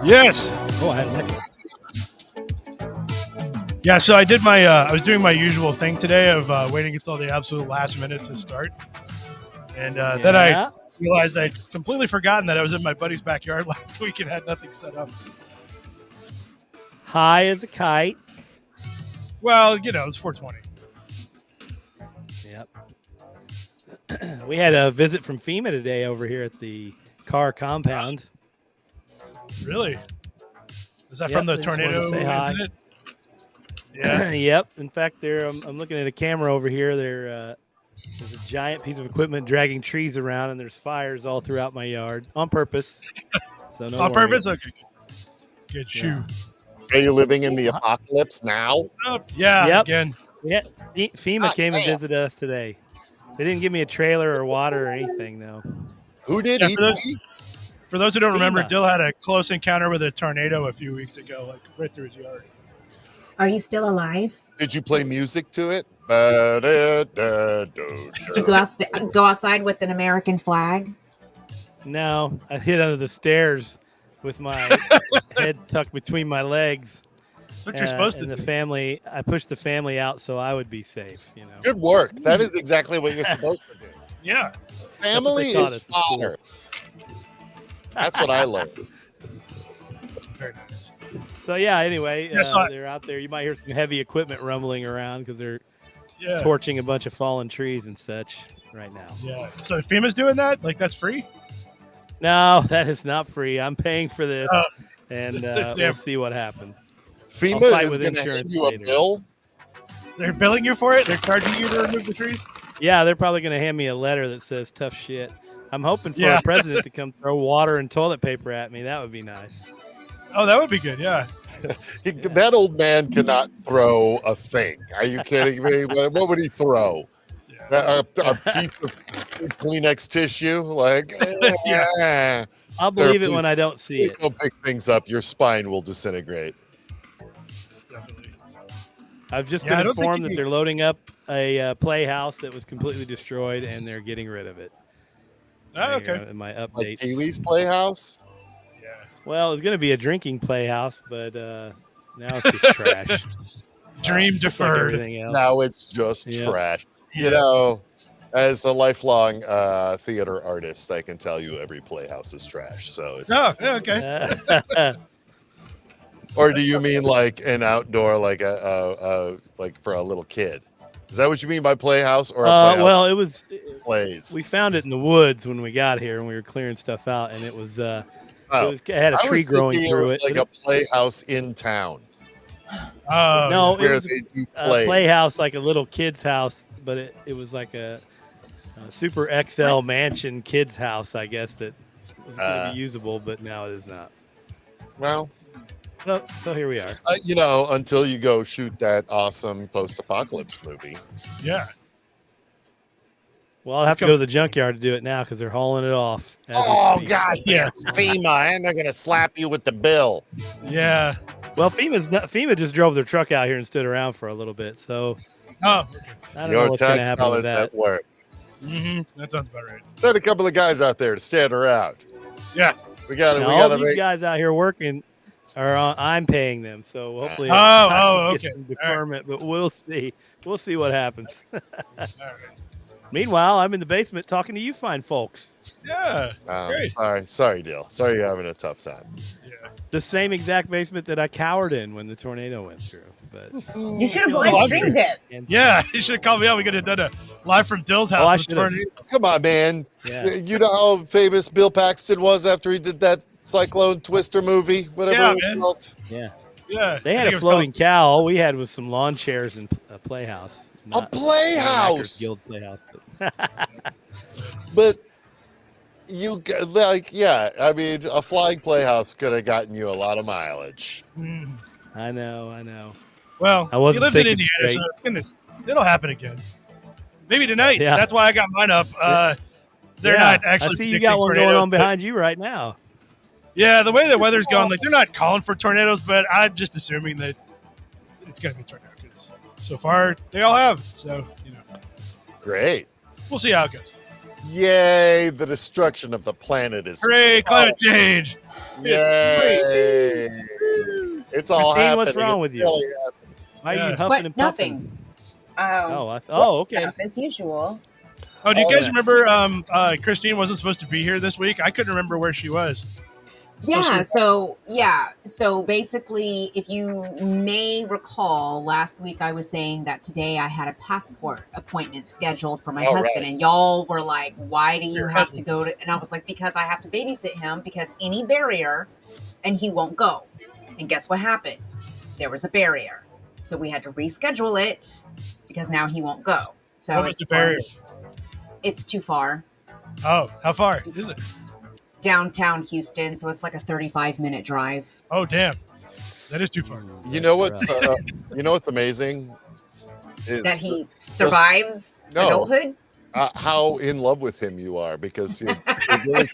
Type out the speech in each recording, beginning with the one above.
Yes. Oh, I had an echo. Yeah, so I did my. I was doing my usual thing today of waiting until the absolute last minute to start, and then I realized I'd completely forgotten that I was in my buddy's backyard last week and had nothing set up. High as a kite. Well, you know, it's 420. Yep. We had a visit from FEMA today over here at the car compound. Really? Is that from the tornado incident? Yeah. Yep. In fact, I'm looking at a camera over here. There's a giant piece of equipment dragging trees around, and there's fires all throughout my yard on purpose. So no on worries. purpose? Okay. Good shoe. Are you living in the apocalypse now? Yeah. Yep. Again. Yeah. FEMA came and visited us today. They didn't give me a trailer or water or anything, though. Who did? Yeah, for those who don't remember, FEMA. Dill had a close encounter with a tornado a few weeks ago, like right through his yard. Are you still alive? Did you play music to it? Did you go outside with an American flag? No, I hid under the stairs with my head tucked between my legs. That's what you're supposed to do. I pushed the family out so I would be safe. You know. Good work. That is exactly what you're supposed to do. Yeah. Family is fodder. That's what I learned. Very nice. So yeah. Anyway, they're out there. You might hear some heavy equipment rumbling around because they're torching a bunch of fallen trees and such right now. Yeah. So FEMA's doing that? Like that's free? No, that is not free. I'm paying for this, and we'll see what happens. FEMA is going to hand you a bill? They're billing you for it? They're charging you to remove the trees? Yeah, they're probably going to hand me a letter that says tough shit. I'm hoping for a president to come throw water and toilet paper at me. That would be nice. Oh, that would be good, yeah. That old man cannot throw a thing. Are you kidding me? What would he throw? A piece of Kleenex tissue? Like, I'll believe it when I don't see it. Don't pick things up. Your spine will disintegrate. Definitely. I've just been informed that they're loading up a playhouse that was completely destroyed, and they're getting rid of it. Oh, okay. In my updates. Like Pee-wee's Playhouse? Yeah. Well, it's going to be a drinking playhouse, but now it's just trash. Dream deferred. Like now it's just trash. You know, as a lifelong theater artist, I can tell you every playhouse is trash. So it's okay. Or do you mean like an outdoor, like like for a little kid? Is that what you mean by playhouse? Or a playhouse? Well, it was plays. We found it in the woods when we got here and we were clearing stuff out, and it had a tree growing through it. Like a playhouse in town. No, it was a playhouse, like a little kid's house, but it was like a super XL mansion kid's house, I guess, that was going to be usable, but now it is not. Well, so here we are. You know, until you go shoot that awesome post-apocalypse movie. Yeah. Well, I'll have to go to the junkyard to do it now because they're hauling it off. Oh, God, yeah. FEMA, and they're going to slap you with the bill. Yeah. Well, FEMA just drove their truck out here and stood around for a little bit. So, I don't know what's going to happen with that. At work. Mm-hmm. That sounds about right. Send a couple of guys out there to stand around. Yeah. All these guys out here working I'm paying them. So hopefully, okay. Some deferment, but we'll see. We'll see what happens. All right. Meanwhile, I'm in the basement talking to you fine folks. Yeah, that's great. Sorry, Dale. Sorry you're having a tough time. Yeah. The same exact basement that I cowered in when the tornado went through. But you should have live streamed it. Yeah, you should have called me out. We could have done a live from Dill's house. Come on, man. Yeah. You know how famous Bill Paxton was after he did that Cyclone Twister movie, whatever it was called. Yeah. Yeah. They had a floating cow. All we had was some lawn chairs and a playhouse. A playhouse. Guild playhouse. But you I mean, a flying playhouse could have gotten you a lot of mileage. I know. Well, he lives in Indiana, so it'll happen again. Maybe tonight. Yeah. That's why I got mine up. They're not actually. I see you got one going on behind you right now. Yeah, the way the weather's going, like they're not calling for tornadoes, but I'm just assuming that it's going to be a tornado because so far they all have. So, Great. We'll see how it goes. Yay! The destruction of the planet is. Hooray! Climate change. Yay! It's all Christine, happening. what's wrong It's with you? really Why are Yeah. you huffing What? and puffing? Nothing. Okay. Stuff as usual. Oh, do you Oh, guys yeah. remember? Christine wasn't supposed to be here this week. I couldn't remember where she was. So basically, if you may recall, last week I was saying that today I had a passport appointment scheduled for my Oh, husband, right. and y'all were like, "Why do you Your have husband. to go to?" And I was like, "Because I have to babysit him because any barrier, and he won't go." And guess what happened? There was a barrier, so we had to reschedule it because now he won't go. So What was it's the barrier? It's too far. Oh, how far is it? Downtown Houston, so it's like a 35-minute drive. Oh, damn. That is too far. You know what's amazing is That he survives No. adulthood. how in love with him you are, because it really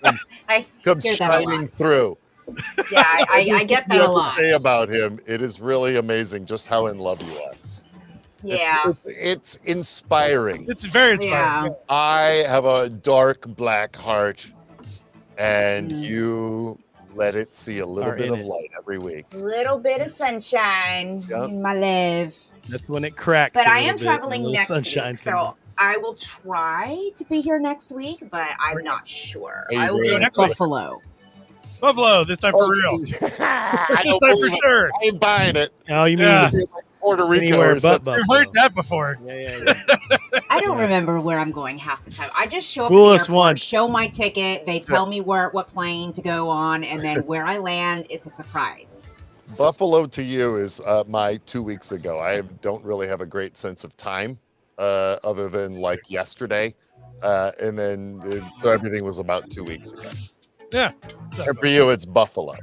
I comes hear that a lot. shining through. Yeah, I get You that a have to lot. say about him. It is really amazing just how in love you are. Yeah, It's inspiring. It's very inspiring. yeah. I have a dark black heart, and Mm. you let it see a little Are bit in of it. light every week. Little bit of sunshine Yep. in my life. That's when it cracks. But a I little am bit, traveling a little next sunshine week, comes so I will try to be here next week, but I'm not sure. Are you I will be doing in next week? Buffalo. Buffalo, this time for real. I This don't time for believe it. sure. I ain't buying it. in. Oh, you mean Yeah. Like Puerto Rico anywhere or but something. You've Buffalo? heard that before. Yeah. I don't Yeah. remember where I'm going half the time. I just show up Fool at us the airport, once. show my ticket, they tell me what plane to go on, and then where I land is a surprise. Buffalo to you is my 2 weeks ago. I don't really have a great sense of time, other than like yesterday, and then so everything was about 2 weeks ago. Yeah. And for you, it's Buffalo.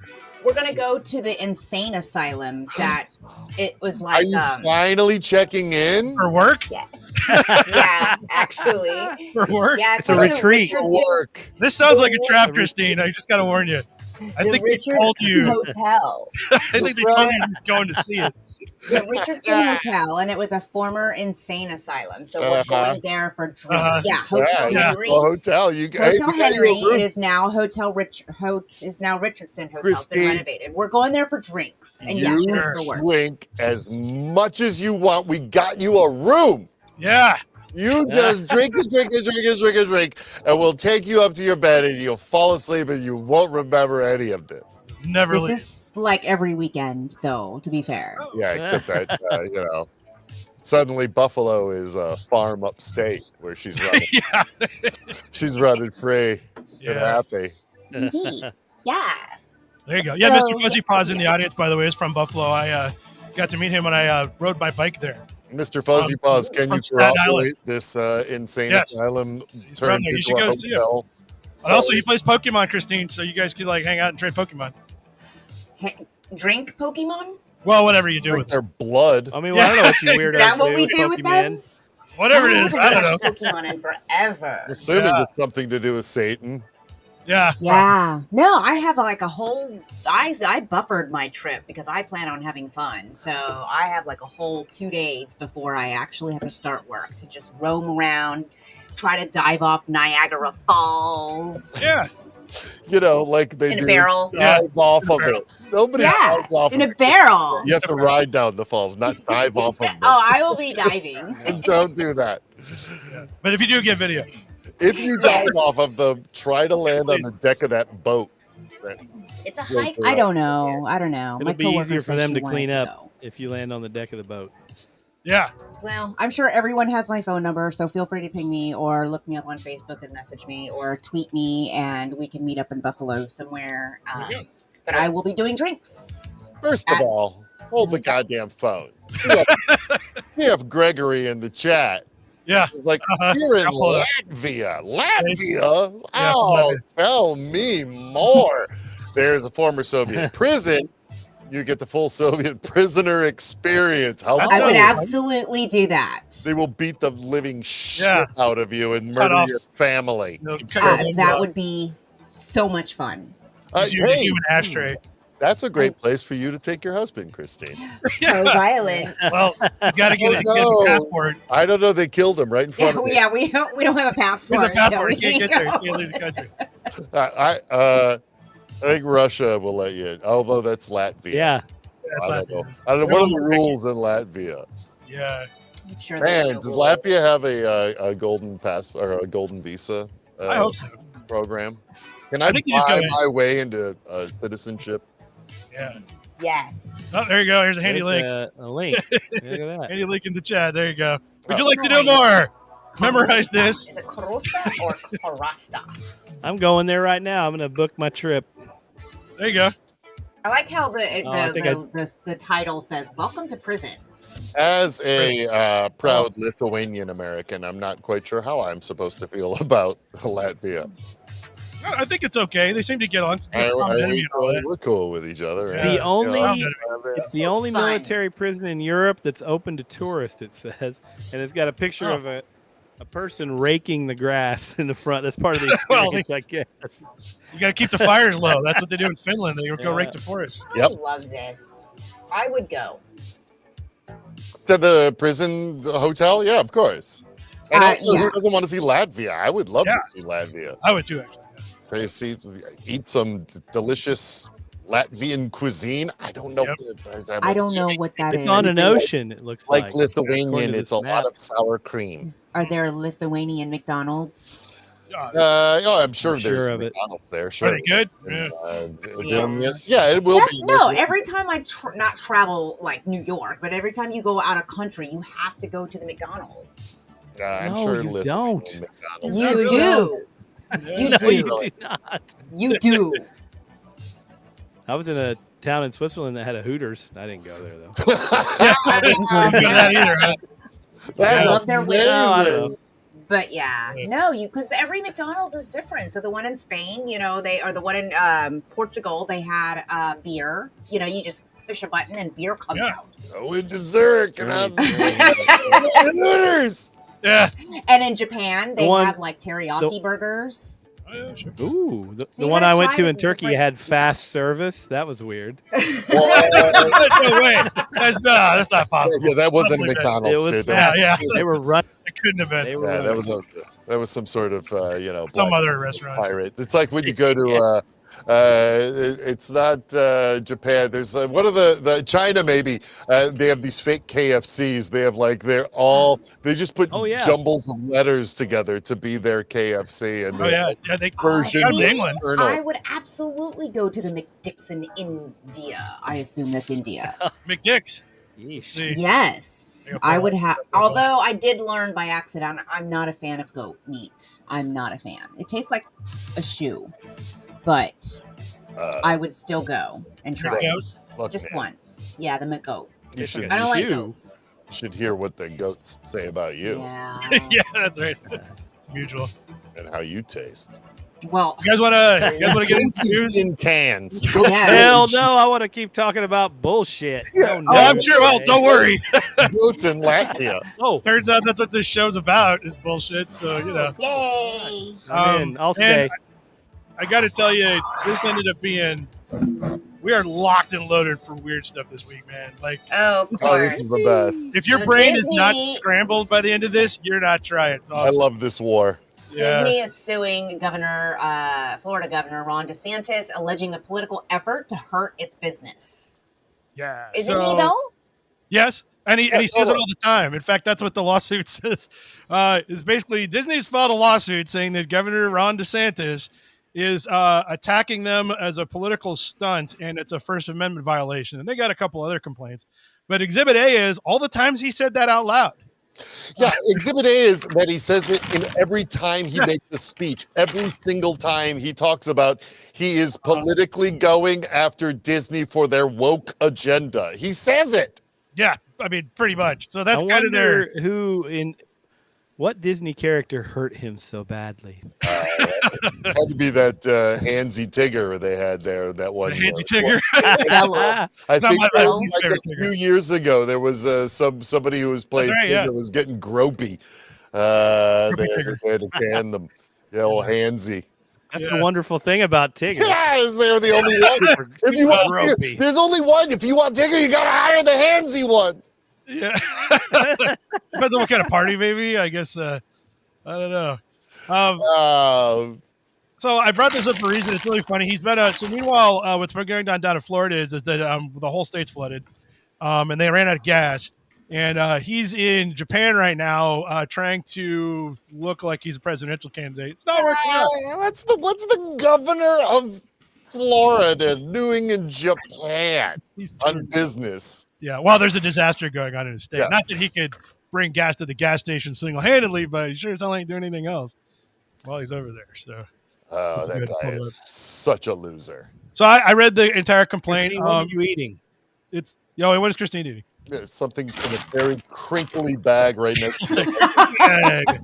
We're gonna go to the insane asylum that it was Are like you finally checking in? For work? yeah, actually. For work? Yeah, It's a like the retreat. For Richardson- work. This sounds like a trap, Christine. I just got to warn you. I the think they Richardson told you. Hotel. I think they told you just going to see it. The Richardson Hotel, and it was a former insane asylum. So we're going there for drinks. Yeah, Hotel Yeah. Henry. Well, hotel. You Hotel you got your Henry. room. It is now is now Richardson Hotel. It's been Christine, renovated. We're going there for drinks, and yes, you it is for work. drink as much as you want. We got you a room. Yeah. You just drink, and we'll take you up to your bed, and you'll fall asleep, and you won't remember any of this. Never This leave. is like every weekend, though. To be fair, Yeah, except that suddenly Buffalo is a farm upstate where she's running. Yeah. She's running free and Yeah. happy. indeed, yeah. There you go. Yeah, So- Mr. Fuzzy Paws in the audience, by the way, is from Buffalo. I got to meet him when I rode my bike there. Mr. Fuzzy Paws, can you from Staten corroborate this insane Yes. asylum He's turned from there. You into should a go see him. hotel? And also, he plays Pokemon, Christine, so you guys could like hang out and trade Pokemon. Drink Pokemon. Well, whatever you do Drink with it. their blood. I mean, well, I don't know what you weirdos Is that what do we with do with Pokemon. them? Whatever it is, I don't know. haven't watched Pokemon in forever. Assuming Yeah. it's something to do with Satan. Yeah. Yeah. No, I have like a whole. I buffered my trip because I plan on having fun. So I have like a whole 2 days before I actually have to start work to just roam around, try to dive off Niagara Falls Yeah. Like they in a do. barrel. Dive off In a of barrel. it. Nobody Yeah, dives off in of a it. barrel. You have to ride down the falls, not dive off of them. Oh, I will be diving. Don't do that. But if you do get video, If you dive Yes. off of them, try to land on the deck of that boat. It's a Floats hike. around. I don't know. I don't know. It'll My be coworker easier for said them she to wanted clean to up go. if you land on the deck of the boat. yeah. Well, I'm sure everyone has my phone number, so feel free to ping me or look me up on Facebook and message me or tweet me, and we can meet up in Buffalo somewhere. But I will be doing drinks. First of all, hold the goddamn phone. See if Gregory in the chat Yeah. is like, Uh-huh. you're in I'll pull it up. Latvia. Yeah, Latvia? Yeah, Oh, Latvia. tell me more. There's a former Soviet prison. You get the full Soviet prisoner experience. How That's I would awesome. absolutely do that. They will beat the living shit Yeah. out of you and Cut murder off. your family. You know, cut your whole That mouth. would be so much fun. Just use a Hey, human ashtray. That's a great place for you to take your husband, Christine. Rhode Island. Well, you got to get a passport. I don't know. They killed him right in front of me. Yeah, we don't have a passport. Here's a passport. So You can't get there. You go. can't leave the country. I think Russia will let you, although that's Latvia. Yeah. That's I don't know. Latvia. I don't know. What are the rules in Latvia? Yeah. I'm sure Man, does Latvia have a golden pass or a golden visa I hope so. program? Can I I think you just buy go in. my way into citizenship? Yeah. Yes. Oh, there you go. Here's a handy link. A link. Look at that. Handy link in the chat. There you go. Would Oh. you like to know more? Memorize this. Is it Karosta or Karasta? I'm going there right now. I'm going to book my trip. There you go. I like how I think the title says "Welcome to Prison." As a proud Lithuanian American, I'm not quite sure how I'm supposed to feel about Latvia. I think it's okay. They seem to get on. It's I- common I- enemy and all that. we're cool with each other. It's right? the You only- know, It's the It's only fun. military prison in Europe that's open to tourists, it says. And it's got a picture Oh. of a person raking the grass in the front. That's part of the Well, experience, I guess. You got to keep the fires low. That's what they do in Finland. They go rake the forest. Yep. I love this. I would go. To the prison hotel? Yeah, of course. And also, yeah. who doesn't want to see Latvia? I would love Yeah. to see Latvia. I would too, actually. So eat some delicious Latvian cuisine. I don't know. Yep. I don't know what that is. It's on an ocean, it looks Like like. Lithuanian, According to it's this a map. lot of sour cream. Are there Lithuanian McDonald's? I'm sure I'm there's sure of it. McDonald's there. Sure. Pretty good. And, Yeah. Vilnius. Yeah, it will be. No, every time I not travel like New York, but every time you go out of country, you have to go to the McDonald's. I'm No, sure you Lithuanian don't. McDonald's. You really do. You No, do. you do not. You do. I was in a town in Switzerland that had a Hooters. I didn't go there, though. I didn't go You got that either, huh? I That's love their amazing. wings. But yeah, Yeah. no, because every McDonald's is different. So the one in Spain, they or the one in Portugal, they had beer. You just push a button and beer comes Yeah. out. Oh, and dessert. Can I Right. Hooters? Yeah. And in Japan, they one- have like teriyaki burgers. Oh, yeah, sure. Ooh, the So you one gotta I went try to the in Turkey different- had fast service. That was weird. No way. That's not possible. Yeah, that wasn't I don't believe that. McDonald's. It was dude. Yeah, yeah. They were running. It couldn't have been. They were Yeah, running. that was some sort of Some black other restaurant. pirate. It's like when you go to it's not Japan. There's one of the China maybe. They have these fake KFCs. They have they just put Oh, yeah. jumbles of letters together to be their KFC and Oh yeah, yeah. They version come of to England. Colonel. I would absolutely go to the McDicks in India. I assume that's India. McDick's. Let's Yeesh. see. Yes, Singapore. I would have. Although I did learn by accident, I'm not a fan of goat meat. I'm not a fan. It tastes like a shoe, but I would still go and try it McGoat. Look, just man, once. Yeah, the McGoat. You should, I don't like Shoe. goat. you should hear what the goats say about you Yeah. Yeah, that's right. It's mutual. and how you taste. Well, You guys want to get into news? In cans. yeah. Hell no, I want to keep talking about bullshit. No, Oh, I'm sure. Well, way. don't worry. Goats in Latvia. Oh, Turns out that's what this show's about is bullshit. So Yay! I'm in. I'll stay. and I got to tell you, this ended up being. We are locked and loaded for weird stuff this week, man. Like, Oh, of Oh, course. this is the best. if your So brain is not Disney- scrambled by the end of this, you're not trying. It's I awesome. love this war. Yeah. Disney is suing Florida Governor Ron DeSantis, alleging a political effort to hurt its business. Yeah. Isn't So- he though? Yes, and he says it all the time. In fact, that's what the lawsuit says. Is basically Disney's filed a lawsuit saying that Governor Ron DeSantis is attacking them as a political stunt, and it's a First Amendment violation. And they got a couple other complaints, but Exhibit A is all the times he said that out loud. Yeah, Exhibit A is that he says it in every time he makes a speech. Every single time he talks about he is politically going after Disney for their woke agenda. He says it. Yeah, I mean, pretty much. So that's I kind of their. wonder what Disney character hurt him so badly. Had to be that Hansy Tigger they had there. That one. Handy Tigger. I It's not think my that was least like favorite a Tigger. few years ago. There was somebody who was playing right, yeah. Tigger was getting gropey. Gropey They Tigger. had to can them. Yeah, old Hansy. That's the wonderful thing about Tigger. Yes, they're the only one. If you want, there's only one. If you want Tigger, you gotta hire the handsy one. Yeah. Depends on what kind of party, maybe. I guess. I don't know. So I brought this up for a reason. It's really funny. He's been so meanwhile, what's been going down in Florida is that the whole state's flooded, and they ran out of gas. And he's in Japan right now, trying to look like he's a presidential candidate. It's not working out. What's the governor of Florida doing in Japan on business? Yeah, well, there's a disaster going on in his state. Yeah. Not that he could bring gas to the gas station single-handedly, but he sure as hell ain't doing anything else while he's over there. So, that guy is such a loser. So I read the entire complaint. What are you eating? What is Christine eating? Something in a very crinkly bag right next to the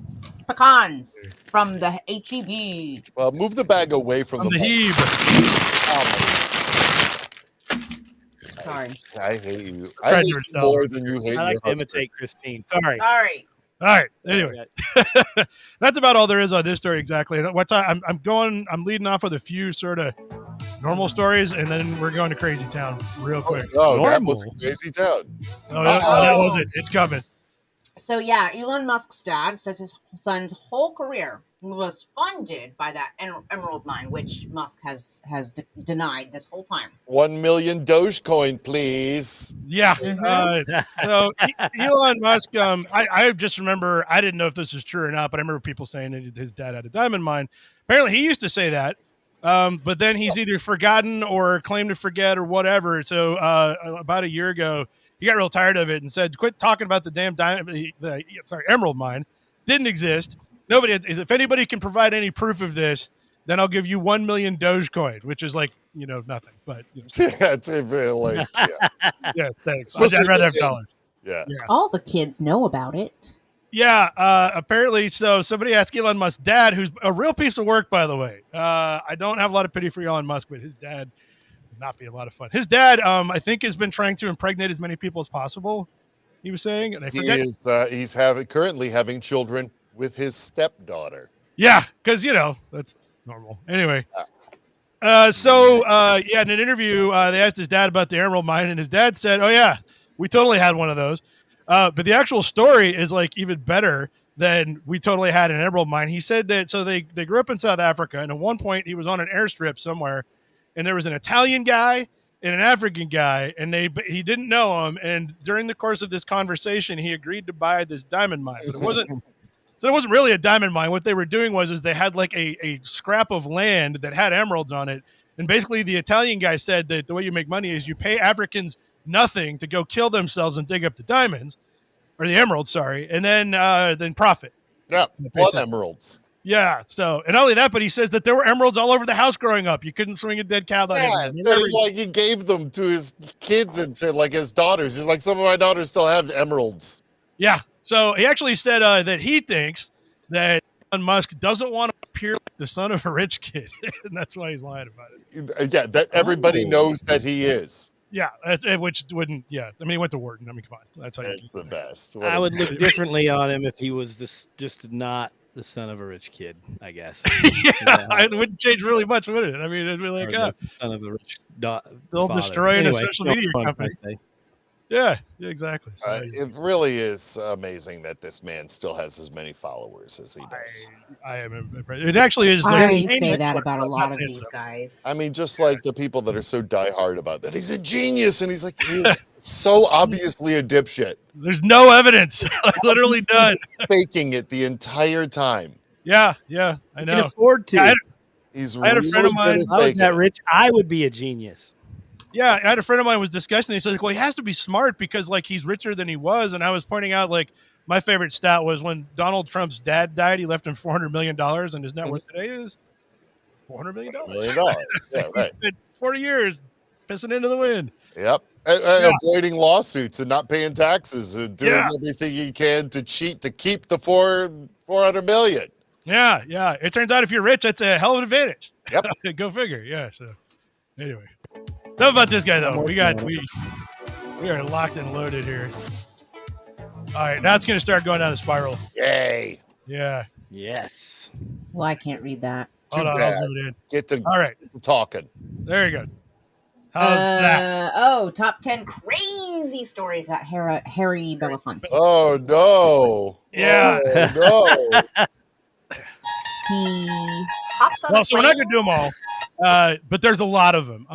pecans from the HEB. Well, move the bag away from the HEB. Sorry. I hate you. I hate you more than you hate. I like to imitate Christine. Sorry. All right. Anyway, that's about all there is on this story exactly. I'm leading off with a few sort of normal stories, and then we're going to Crazy Town real quick. That was Crazy Town. That wasn't. It's coming. So yeah, Elon Musk's dad says his son's whole career was funded by that emerald mine, which Musk has denied this whole time. 1 million Dogecoin, please. Yeah. So Elon Musk, I just remember, I didn't know if this was true or not, but I remember people saying that his dad had a diamond mine. Apparently he used to say that, but then he's either forgotten or claimed to forget or whatever. So about a year ago, he got real tired of it and said, quit talking about the damn emerald mine. Didn't exist. Nobody. If anybody can provide any proof of this, then I'll give you 1 million Dogecoin, which is like, nothing. But it's like, yeah, thanks. I'd rather have dollars. Yeah. All the kids know about it. Yeah, apparently. So somebody asked Elon Musk's dad, who's a real piece of work, by the way. I don't have a lot of pity for Elon Musk, but his dad would not be a lot of fun. His dad, I think, has been trying to impregnate as many people as possible. He was saying, and I forget. He's currently having children with his stepdaughter. Yeah, because that's normal. Anyway, in an interview, they asked his dad about the emerald mine, and his dad said, "Oh yeah, we totally had one of those." But the actual story is like even better than we totally had an emerald mine. He said that they grew up in South Africa, and at one point he was on an airstrip somewhere, and there was an Italian guy and an African guy, and he didn't know him. And during the course of this conversation, he agreed to buy this diamond mine, but it wasn't. So it wasn't really a diamond mine. What they were doing was they had like a scrap of land that had emeralds on it. And basically the Italian guy said that the way you make money is you pay Africans nothing to go kill themselves and dig up the diamonds or the emeralds, sorry. And then profit. Yeah. Blood emeralds. Yeah. So, and not only that, but he says that there were emeralds all over the house growing up. You couldn't swing a dead cow. Like he gave them to his kids and said like his daughters. He's like, some of my daughters still have emeralds. Yeah. So he actually said that he thinks that Elon Musk doesn't want to appear like the son of a rich kid, and that's why he's lying about it. Yeah, that everybody knows that he is. Yeah, which wouldn't. Yeah, I mean, he went to Wharton. I mean, come on, that's how it's the best. I would look differently on him if he was just not the son of a rich kid, I guess. It wouldn't change really much, would it? I mean, it'd be like the son of a rich still destroying a social media company. Yeah, exactly. So, it really is amazing that this man still has as many followers as he does. I am impressed. It actually is. I say that about a lot of these guys. I mean, just like the people that are so diehard about that. He's a genius, and he's like so obviously a dipshit. There's no evidence. Literally none. Faking it the entire time. Yeah, I know. He can afford to. I had a friend of mine. If I was that rich, I would be a genius. Yeah, I had a friend of mine was discussing. He said, "Well, he has to be smart because like he's richer than he was." And I was pointing out like my favorite stat was when Donald Trump's dad died, he left him $400 million, and his net worth today is $400 million. Yeah, right. 40 years pissing into the wind. Yep. Avoiding lawsuits and not paying taxes and doing everything he can to cheat to keep the $400 million. Yeah. It turns out if you're rich, that's a hell of an advantage. Yep. Go figure. Yeah. So anyway. Enough about this guy though. We are locked and loaded here. All right, now it's going to start going down the spiral. Yay! Yeah. Yes. Well, I can't read that. Hold on, I'll zoom it in. Get to all right, talking. There you go. How's that? Oh, top 10 crazy stories about Harry Belafonte. Oh no! Yeah. Oh, no! He hopped on Well, a so we're plane. not going to do them all, but there's a lot of them.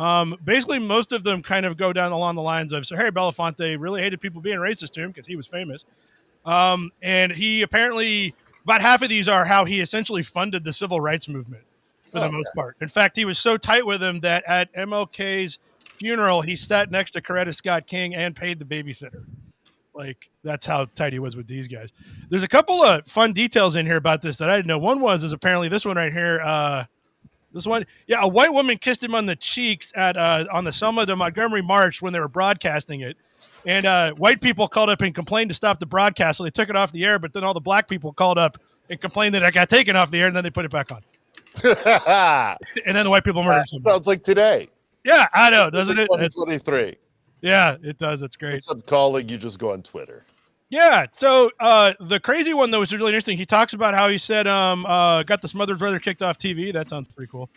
Basically, most of them kind of go down along the lines of, so Harry Belafonte really hated people being racist to him because he was famous. And he apparently, about half of these are how he essentially funded the civil rights movement for the most part. In fact, he was so tight with him that at MLK's funeral, he sat next to Coretta Scott King and paid the babysitter. Like, that's how tight he was with these guys. There's a couple of fun details in here about this that I didn't know. One is apparently this one right here. This one, a white woman kissed him on the cheeks at on the Selma to Montgomery March when they were broadcasting it. And white people called up and complained to stop the broadcast, so they took it off the air. But then all the black people called up and complained that it got taken off the air, and then they put it back on. And then the white people murdered somebody. Sounds like today. Yeah, I know, doesn't it? 2023. Yeah, it does. It's great. Instead of calling, you just go on Twitter. Yeah. So the crazy one, though, which is really interesting, he talks about how he said, got the Smothers Brother kicked off TV. That sounds pretty cool.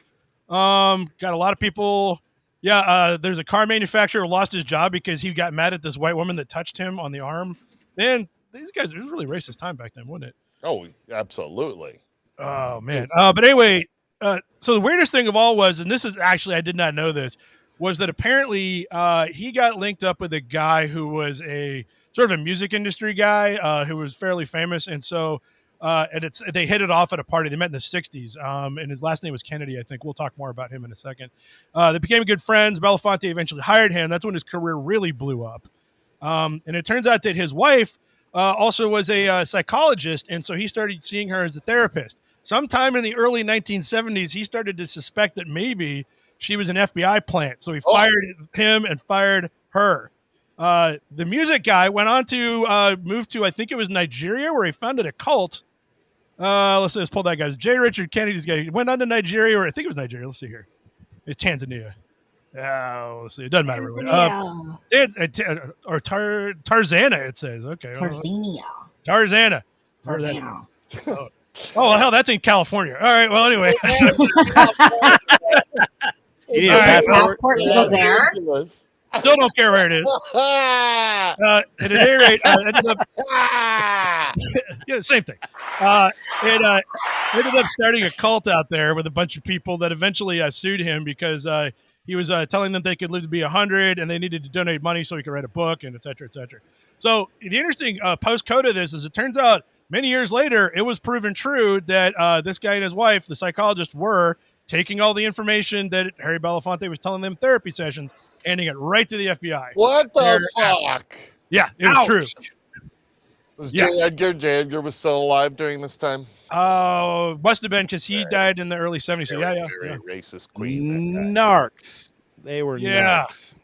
Got a lot of people. Yeah. There's a car manufacturer who lost his job because he got mad at this white woman that touched him on the arm. Man, these guys, it was a really racist time back then, wasn't it? Oh, absolutely. Oh, man. But anyway, so the weirdest thing of all was, and this is actually, I did not know this, was that apparently he got linked up with a guy who was a sort of a music industry guy who was fairly famous. And so they hit it off at a party. They met in the 60s. And his last name was Kennedy, I think. We'll talk more about him in a second. They became good friends. Belafonte eventually hired him. That's when his career really blew up. And it turns out that his wife also was a psychologist. And so he started seeing her as a therapist. Sometime in the early 1970s, he started to suspect that maybe she was an FBI plant. So he fired him and fired her. The music guy went on to move to, I think it was Nigeria, where he founded a cult. Let's pull that guy. It's J. Richard Kennedy's guy. He went on to Nigeria, or I think it was Nigeria. Let's see here. It's Tanzania. Let's see. It doesn't matter. Or Tarzana, it says. Okay. Tarzana. Oh, hell, that's in California. All right. Well, anyway. You need a passport to go there. Still don't care where it is. At any rate, ended up, yeah, same thing. Ended up starting a cult out there with a bunch of people that eventually sued him because he was telling them they could live to be 100 and they needed to donate money so he could write a book and et cetera, et cetera. So the interesting post-code of this is it turns out many years later, it was proven true that this guy and his wife, the psychologist, were taking all the information that Harry Belafonte was telling them therapy sessions, handing it right to the FBI. What the fuck? Yeah, it was true. Was J. Edgar was still alive during this time? Oh, must have been because he died in the early 70s. So very racist queen. Narcs. They were narcs.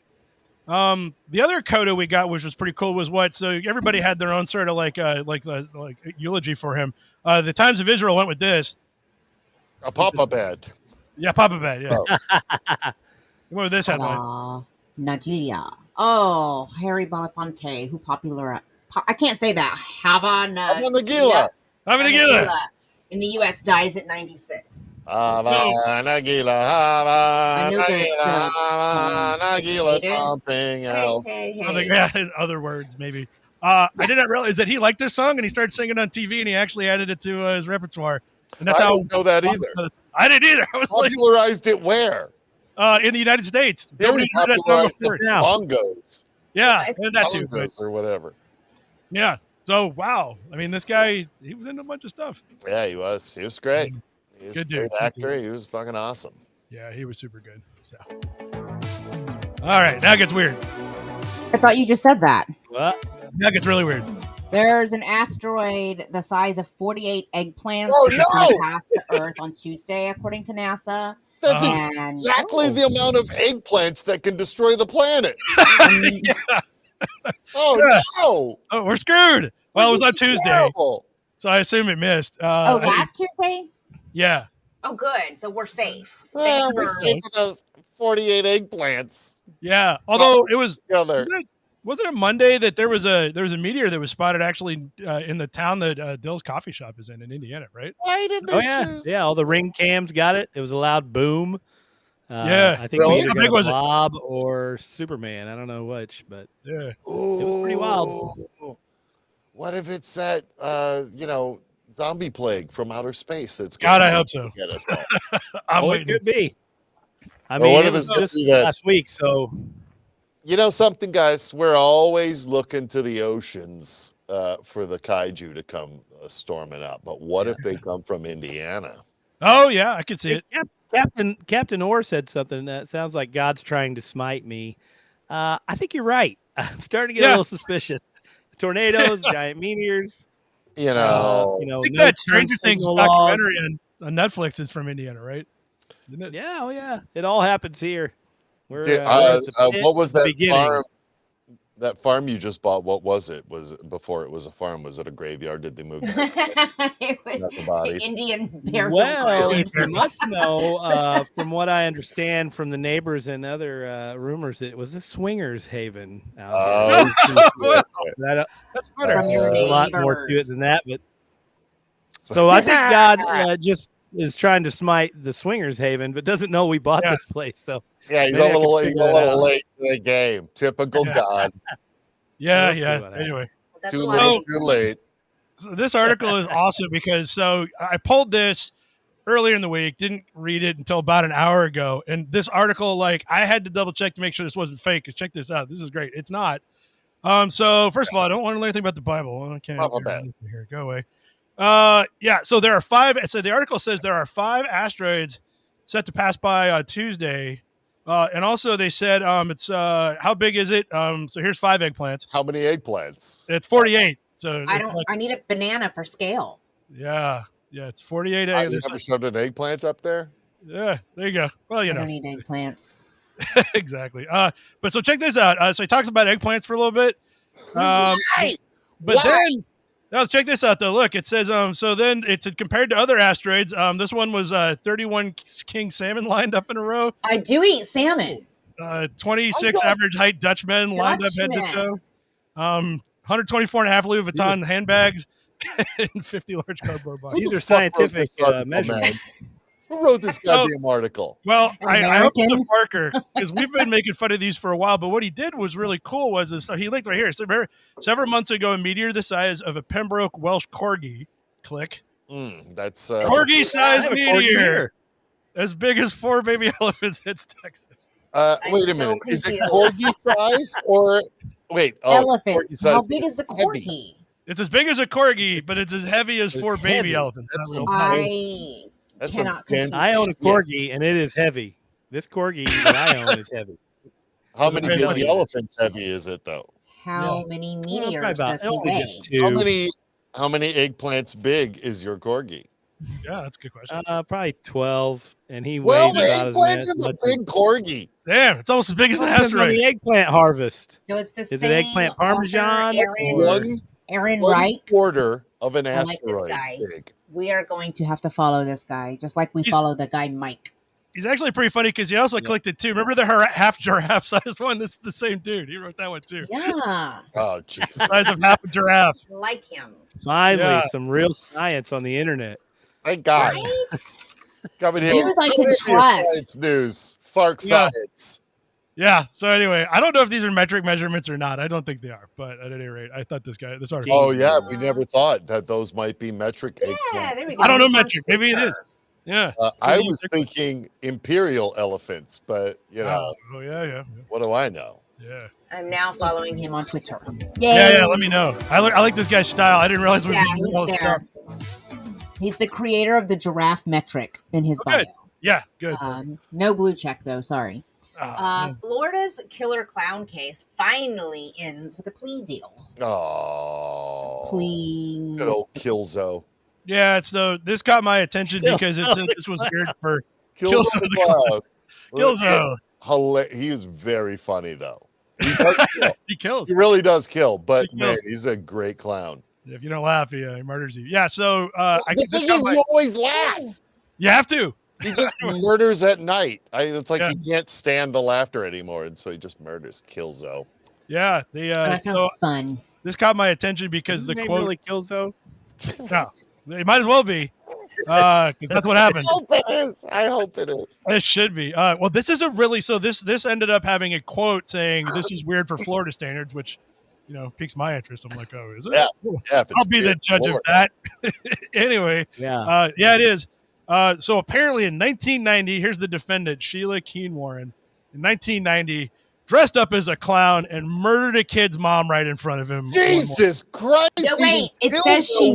The other coda we got, which was pretty cool, was what? So everybody had their own sort of like eulogy for him. The Times of Israel went with this. A pop-up ad. Yeah, pop-up ad. Yeah. What was this headline? Nigeria. Oh, Harry Belafonte, who I can't say that. Nagila. In the U.S. dies at 96. Nagila, something else. Yeah, other words, maybe. I didn't realize that he liked this song and he started singing on TV and he actually added it to his repertoire. And that's I didn't know that either. I didn't either. I was popularized it where? In the United States. Nobody knew that song before. Bongos. Yeah, and that too. Or whatever. Yeah. So, wow. I mean, this guy, he was into a bunch of stuff. Yeah, he was. He was great. He was good a great dude. actor. He was fucking awesome. Yeah, he was super good. So. All right, now it gets weird. I thought you just said that. What? Now it gets really weird. There's an asteroid the size of 48 eggplants going to pass the Earth on Tuesday, according to NASA. That's exactly the amount of eggplants that can destroy the planet. Yeah. No. Oh, we're screwed. Well, it was on Tuesday, terrible. so I assume it missed. Last Tuesday? Yeah. Oh, good. So we're safe. We're safe with those 48 eggplants. Yeah. Although it was, Together. wasn't it Monday that there was a meteor that was spotted actually in the town that Dill's coffee shop is in Indiana, right? Why did they Oh yeah, choose? yeah. All the ring cams got it. It was a loud boom. Yeah. I think Really? we either How got big a was it? blob or Superman. I don't know which, but Yeah. Ooh, it was pretty wild. What if it's that zombie plague from outer space that's God, I hope so. get us all? I'm It waiting. could be. I Or mean, what it if was it's just gonna be that- last week, so You know something, guys? We're always looking to the oceans for the kaiju to come storming up. But what if they come from Indiana? Oh yeah, I could see it. Captain Orr said something that sounds like God's trying to smite me. I think you're right. I'm starting to get a Yeah. little suspicious. Tornadoes, giant meteors. You Uh, know, you know, I think no that Stranger turn Things signal laws. documentary on Netflix is from Indiana, right? Isn't it? Yeah, oh yeah, it all happens here. We're, Did- we're at the pit what was of the that beginning. farm? That farm you just bought, what was it? Was it before it was a farm? Was it a graveyard? Did they move that? It was Not the bodies. Indian burial Well, ground. you must know, from what I understand from the neighbors and other rumors, it was a swingers haven out here. That's better. From your There's a lot more to it neighbors. than that, but so I think God just is trying to smite the swingers haven, but doesn't know we bought Yeah. this place. So Yeah, he's Maybe I a can little, figure he's a that little out. late to the game. Typical Yeah. God. Yeah, We'll see yeah. what happens. Anyway, That's Too a lot of late, too late. so this article is awesome because I pulled this earlier in the week, didn't read it until about an hour ago, and this article, like, I had to double check to make sure this wasn't fake. Cause check this out, this is great. It's not. So first of all, I don't want to learn anything about the Bible. Okay, Not bad. here, go away. Yeah. So there are 5. So the article says there are 5 asteroids set to pass by on Tuesday. And also they said it's how big is it? So here's 5 eggplants. How many eggplants? It's 48. So I it's don't. like, I need a banana for scale. yeah, it's 48 You eggs. never showed an eggplant up there? Yeah, there you go. Well, you I know, don't need eggplants. exactly. But so check this out. So he talks about eggplants for a little bit. Why? But Why? then, now check this out though. Look, it says so then it's compared to other asteroids. This one was 31 king salmon lined up in a row. I do eat salmon. 26 Oh, yeah. average height Dutchmen lined up head to toe. Dutchmen. 124 and a half Louis Vuitton handbags and 50 large cardboard boxes. These Who are the fuck wrote scientific this article, measurements. man? Who wrote this goddamn article? Well, I hope it's a American. Parker because we've been making fun of these for a while. But what he did was really cool. So he linked right here. So several months ago, a meteor the size of a Pembroke Welsh corgi, click, That's corgi-sized I have a corgi meteor here. as big as 4 baby elephants hits Texas. wait a so minute. Is it confused. corgi size or wait? Elephant. corgi size. How big is the Heavy. corgi? It's as big as a corgi, but it's as heavy as It's 4 baby heavy. elephants. That's Not some- real- I That's some cannot dense compete. I own a shit. corgi, and it is heavy. This corgi that I own is heavy. How many Very baby much. elephants heavy is it though? How many meteors Probably about- does he only weigh? just 2. How many eggplants big is your corgi? Yeah, that's a good question. Probably 12, and he Well, weighs about as eggplants is a much big corgi. Damn, it's almost as big as an Depends on asteroid. the eggplant harvest. So it's the Is it same eggplant author, parmesan Aaron, or- Aaron Reich. Quarter of an I like this asteroid guy. big. We are going to have to follow this guy, just like we He's- follow the guy Mike. He's actually pretty funny because he also clicked it too. Remember the half giraffe sized one? This is the same dude. He wrote that one too. Yeah, Oh jeez. Size of half a giraffe. I like him. Finally, Yeah. some real science on the internet. Thank God. Right? Coming here. News I can coming here, trust. Science news. Fark Yeah. science. Yeah. So anyway, I don't know if these are metric measurements or not. I don't think they are, but at any rate, I thought this article. Oh yeah, we never thought that those might be metric Yeah, eggplants. there we go. I don't know He's on metric. Maybe it is. Twitter. Yeah. I Maybe was it's thinking imperial elephants, but you know, Oh yeah. what do I know? Yeah. I'm now following him on Twitter. Yeah. Let me know. I like this guy's style. I didn't realize we Yeah, were using all he's this there. stuff. He's the creator of the giraffe metric in his Okay. bio. Yeah. Good. No blue check though. Sorry. Ah, Florida's killer clown case finally ends with a plea deal. Oh, Plea. good old Killzo. yeah. So this caught my attention because it said this was weird for Killzo Killzo the the Clown. Killzo. He is very funny though. He, does kill. He kills. He really does kill, but He man, kills. he's a great clown. If you don't laugh, he murders you. Yeah. So I The guess this thing got is, my- you always laugh. you have to. He just murders at night. It's like Yeah. he can't stand the laughter anymore, and so he just murders Killzo. Yeah, That sounds fun. this caught my attention because Is the his name quote. really Killzo? No, it might as well be, because that's what happened. I hope it is. I hope it is. It should be. Well, this is a really so this ended up having a quote saying this is weird for Florida standards, which piques my interest. I'm like, oh, is it? Yeah, yeah. I'll be the judge of that. Anyway, Yeah. yeah, it is. So apparently in 1990, here's the defendant, Sheila Keen Warren, in 1990, dressed up as a clown and murdered a kid's mom right in front of him. Jesus Christ! No, wait. It says she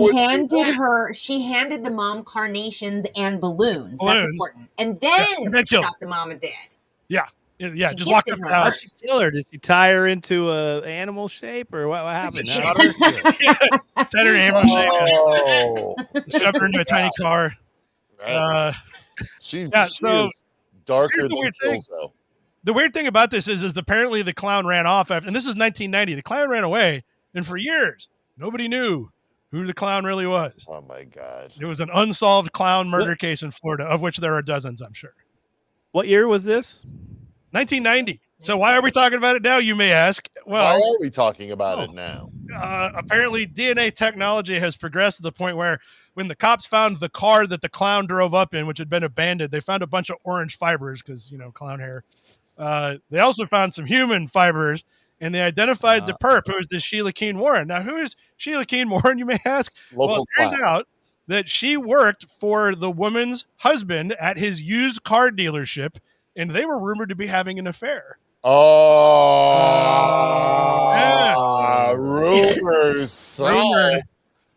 handed the mom carnations and balloons. That's important. And then shot the mom dead. Yeah. Yeah, She just walked up gifted the her. house. How'd she kill her? Did she tie her into a animal shape, or what happened? Shot her? Tied her in animal shape. Oh. Shoved her into a tiny car. She's so darker here's the than weird thing. Killzo. The weird thing about this is apparently the clown ran off after, and this is 1990. The clown ran away, and for years nobody knew who the clown really was. Oh my God! It was an unsolved clown murder case in Florida, of which there are dozens, I'm sure. What year was this? 1990. So why are we talking about it now, you may ask? Well, why are we talking about it now? Apparently DNA technology has progressed to the point where when the cops found the car that the clown drove up in, which had been abandoned, they found a bunch of orange fibers because, clown hair. They also found some human fibers, and they identified the perp, who is this Sheila Keen Warren. Now, who is Sheila Keen Warren, you may ask? Well, it turns out that she worked for the woman's husband at his used car dealership, and they were rumored to be having an affair. Rumors. Rumored.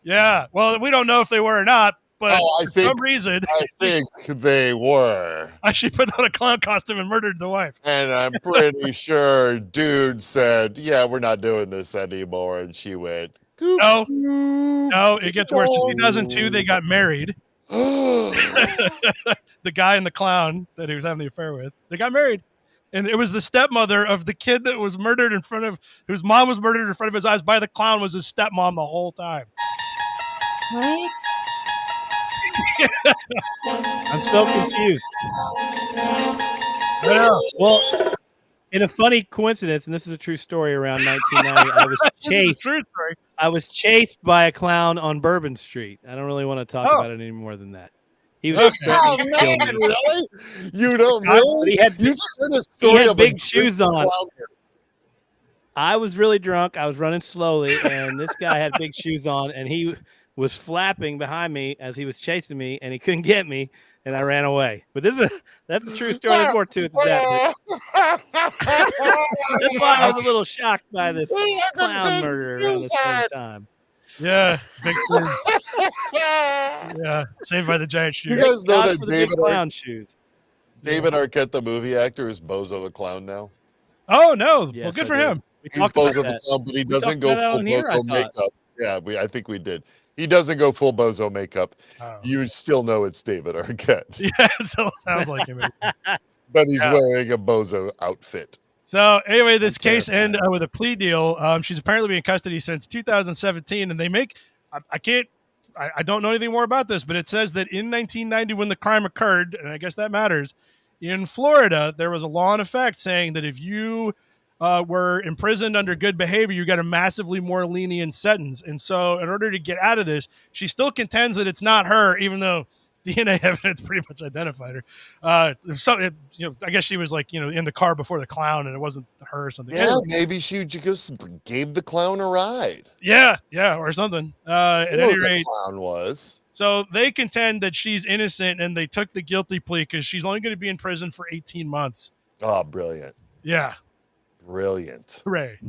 Yeah. Well, we don't know if they were or not, but for some reason, I think they were. She put on a clown costume and murdered the wife. And I'm pretty sure dude said, "Yeah, we're not doing this anymore," and she went, "Goop." No, it gets worse. In 2002, they got married. The guy and the clown that he was having the affair with, they got married. And it was the stepmother of the kid that was murdered whose mom was murdered in front of his eyes by the clown, was his stepmom the whole time. What? I'm so confused. Yeah. Well, in a funny coincidence, and this is a true story, around 1990, I was chased by a clown on Bourbon Street. I don't really want to talk about it any more than that. He was threatening to kill me. Really? You don't really? He had big shoes on. I was really drunk. I was running slowly, and this guy had big shoes on, and he was flapping behind me as he was chasing me, and he couldn't get me, and I ran away. But that's a true story. There's more to it than that. That's why I was a little shocked by this clown murder around the same time. Yeah, big yeah, Saved by the Giant shoes. You guys know that David Arquette, the movie actor, is Bozo the Clown now. Oh no! Yes, well, good for him. He's Bozo the Clown, but he doesn't go full Bozo makeup. Yeah, I think we did. He doesn't go full Bozo makeup. Oh. You still know it's David Arquette. Yeah, it still sounds like him. But he's wearing a Bozo outfit. So anyway, this case ended with a plea deal. She's apparently been in custody since 2017, and they make I don't know anything more about this, but it says that in 1990, when the crime occurred, and I guess that matters, in Florida, there was a law in effect saying that if you were imprisoned under good behavior, you got a massively more lenient sentence. And so in order to get out of this, she still contends that it's not her, even though DNA evidence pretty much identified her. I guess she was in the car before the clown, and it wasn't her or something. Yeah, maybe she just gave the clown a ride. Yeah, or something. At any rate, the clown was. So they contend that she's innocent, and they took the guilty plea because she's only going to be in prison for 18 months. Oh, brilliant! Yeah, brilliant! Hooray!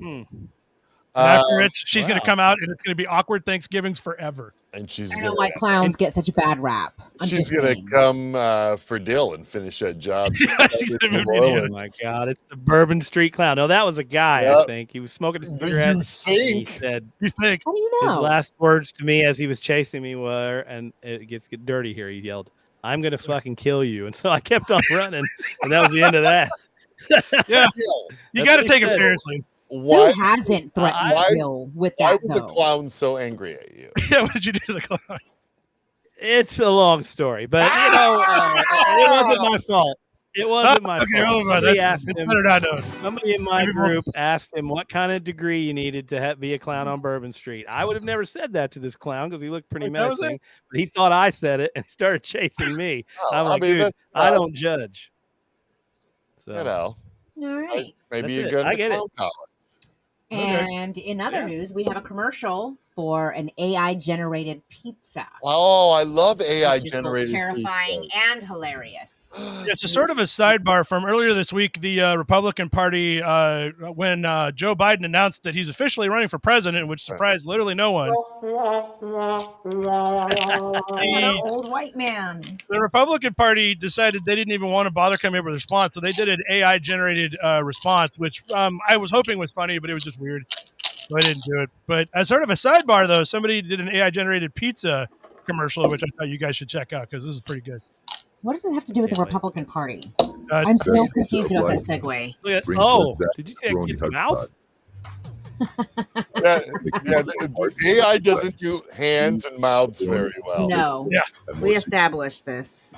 After it, she's going to come out, and it's going to be awkward Thanksgivings forever. And she's I don't know why clowns get such a bad rap. She's going to come for Dill and finish that job. Oh my God! It's the Bourbon Street Clown. No, that was a guy. Yep. I think he was smoking a cigarette. You think? He said, "You think?" How do you know? His last words to me as he was chasing me were, and it gets dirty here. He yelled, "I'm going to fucking kill you!" And so I kept on running, and that was the end of that. Yeah, you got to take him seriously. Why Who hasn't threatened Bill with that? Why was the clown so angry at you? Yeah, what did you do to the clown? It's a long story, but it wasn't my fault. It wasn't my okay, fault. well, it's better not known. Somebody in my group asked him what kind of degree you needed to be a clown on Bourbon Street. I would have never said that to this clown because he looked pretty menacing, but he thought I said it and he started chasing me. I'm like, dude, I don't judge. So, All right. Maybe you go to clown college. And in other news, we have a commercial for an AI-generated pizza. Oh, I love AI-generated pizza. Terrifying pizzas. and hilarious. It's a sort of a sidebar from earlier this week. The Republican Party, when Joe Biden announced that he's officially running for president, which surprised literally no one. Old white man. The Republican Party decided they didn't even want to bother coming up with a response, so they did an AI-generated response, which I was hoping was funny, but it was just weird, so I didn't do it. But as sort of a sidebar, though, somebody did an AI-generated pizza commercial, which I thought you guys should check out because this is pretty good. What does it have to do with the Republican Party? I'm so confused about that segue. Did you say a kid's mouth? AI doesn't do hands and mouths very well. No. Yeah. We established this.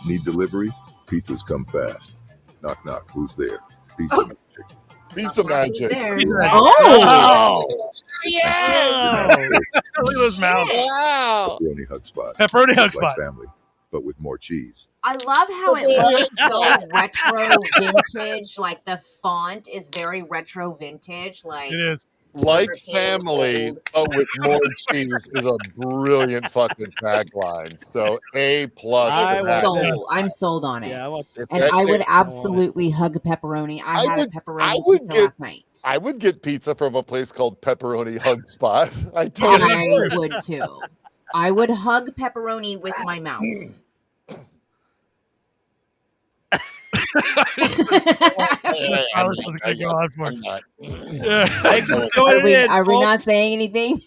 Need delivery? Pizzas come fast. Knock, knock. Who's there? Pizza magic. Pizza magic. Oh! Yeah! Look at those mouths. Wow. Pepperoni hug spot. Pepperoni hug Just spot. like family, but with more cheese. I love how it looks so retro vintage. Like the font is very retro vintage. Like it is. Like family, but with more cheese is a brilliant fucking tagline. So A+. I'm sold on it. Yeah, and I would absolutely hug pepperoni. I had a pepperoni pizza last night. I would get pizza from a place called Pepperoni Hug Spot. I would too. I would hug pepperoni with my mouth. Are we not saying anything?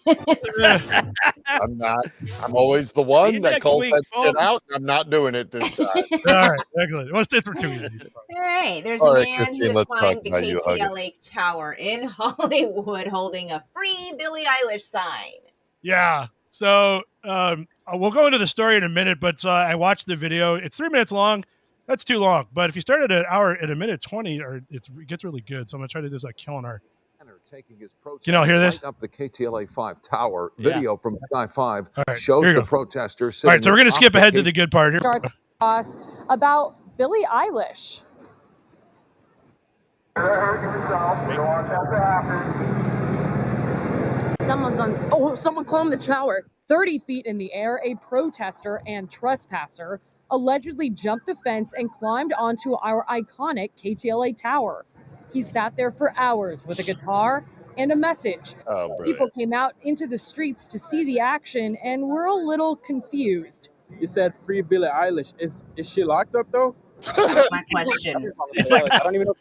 I'm not. I'm always the one that calls that shit out. I'm not doing it this time. All right, excellent. Let's stay for 2 years. All right, there's a man who climbed the KTLA Tower in Hollywood holding a free Billie Eilish sign. Yeah. So we'll go into the story in a minute, but I watched the video. It's 3 minutes long. That's too long. But if you start at an hour at a minute 20, it gets really good. So I'm gonna try to do this like killing our. Can y'all hear this? Up the KTLA 5 tower. Video from Sky 5 right, shows the protesters. All right, so we're gonna skip ahead to the good part here. About Billie Eilish. Someone climbed the tower. 30 feet in the air, a protester and trespasser allegedly jumped the fence and climbed onto our iconic KTLA tower. He sat there for hours with a guitar and a message. People came out into the streets to see the action and were a little confused. You said free Billie Eilish. Is she locked up though? That's my question. I don't even know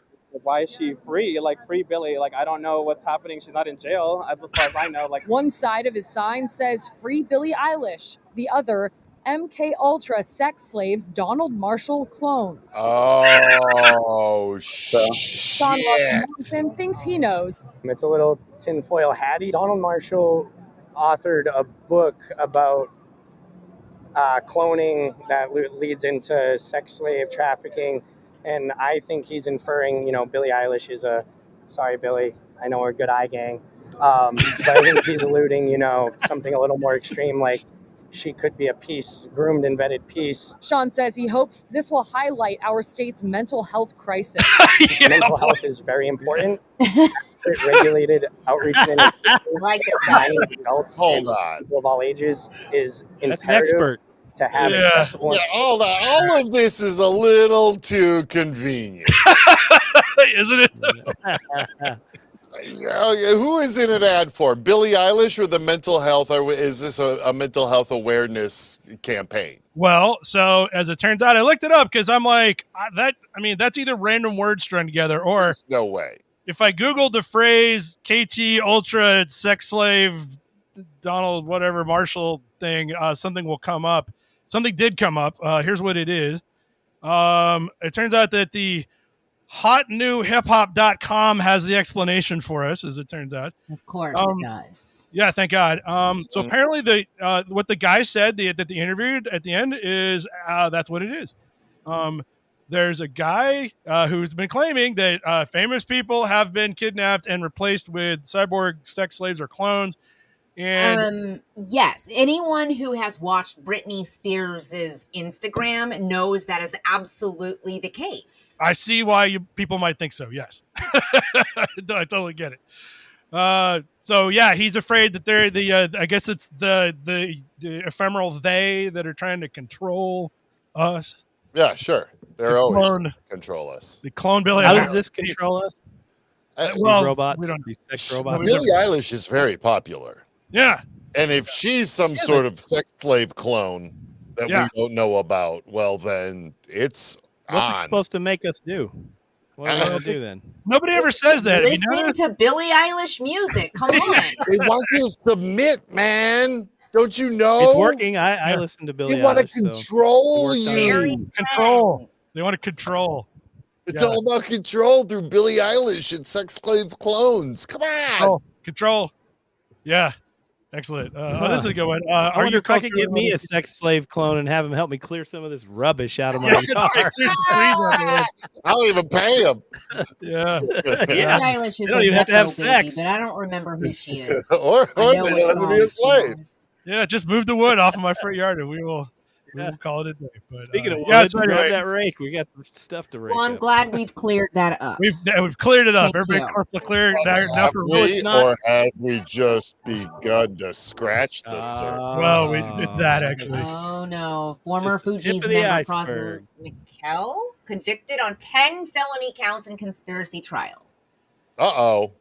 why is she free. Like free Billie. Like I don't know what's happening. She's not in jail as far as I know. Like one side of his sign says free Billie Eilish. The other, MK Ultra sex slaves Donald Marshall clones. Oh shit! Sean Watson thinks he knows. It's a little tinfoil hatty. Donald Marshall authored a book about cloning that leads into sex slave trafficking, and I think he's inferring, Billie Eilish is sorry, Billie, I know we're a good eye gang, but I think he's alluding, something a little more extreme, like she could be a piece, groomed and vetted piece. Sean says he hopes this will highlight our state's mental health crisis. Mental health is very important. Regulated outreach and like this guy. Adults Hold on. People of all ages is That's an expert. To have accessible. Yeah, all of this is a little too convenient. Isn't it? Who is in an ad for? Billie Eilish or the mental health? Or is this a mental health awareness campaign? Well, so as it turns out, I looked it up because I'm like, that's either random words strung together or there's no way. If I Googled the phrase KT Ultra sex slave Donald whatever Marshall thing, something will come up. Something did come up. Here's what it is. It turns out that the hotnewhiphop.com has the explanation for us, as it turns out. Of course it does. Yeah, thank God. So apparently what the guy said that the interviewed at the end is that's what it is. there's a guy who's been claiming that famous people have been kidnapped and replaced with cyborg sex slaves or clones. And yes, anyone who has watched Britney Spears's Instagram knows that is absolutely the case. I see why people might think so. Yes, I totally get it. So yeah, he's afraid that they're I guess it's the ephemeral they that are trying to control us. Yeah, sure. They're always clone, trying to control us. The clone Billie. How does this control us? Well, these robots, we don't. These sex robots. Billie Eilish is very popular. Yeah. And if she's some sort of sex slave clone that we don't know about, well, then it's What's it on. supposed to make us do? What are we going to do then? Nobody ever says that. Listen to Billie Eilish music. Come on. They want you to submit, man. Don't you know? It's working. I listen to Billie Eilish. They want to control you. Control. They want to control. It's all about control through Billie Eilish and sex slave clones. Come on. Control. Yeah. Excellent. This is a good one. I wonder if I could get me a sex slave clone and have him help me clear some of this rubbish out of my yard. I don't even pay him. Yeah. Billie Eilish is don't even have to have sex. but I don't remember who she is. or I know they what don't have to be a song she slave. has. Yeah, just move the wood off of my front yard and we will call it a day. But Speaking of wood, so grab anyway, that rake. We got some stuff to rake. Well, I'm glad we've cleared that up. we've cleared it up. Thank Everybody you. wants to clear it now Have for we, it's not. or have we just begun to scratch the surface? Well, it's that actually. Oh no! Former Just the tip Fugees of the member iceberg. Mikkel convicted on 10 felony counts in conspiracy trial. Uh-oh.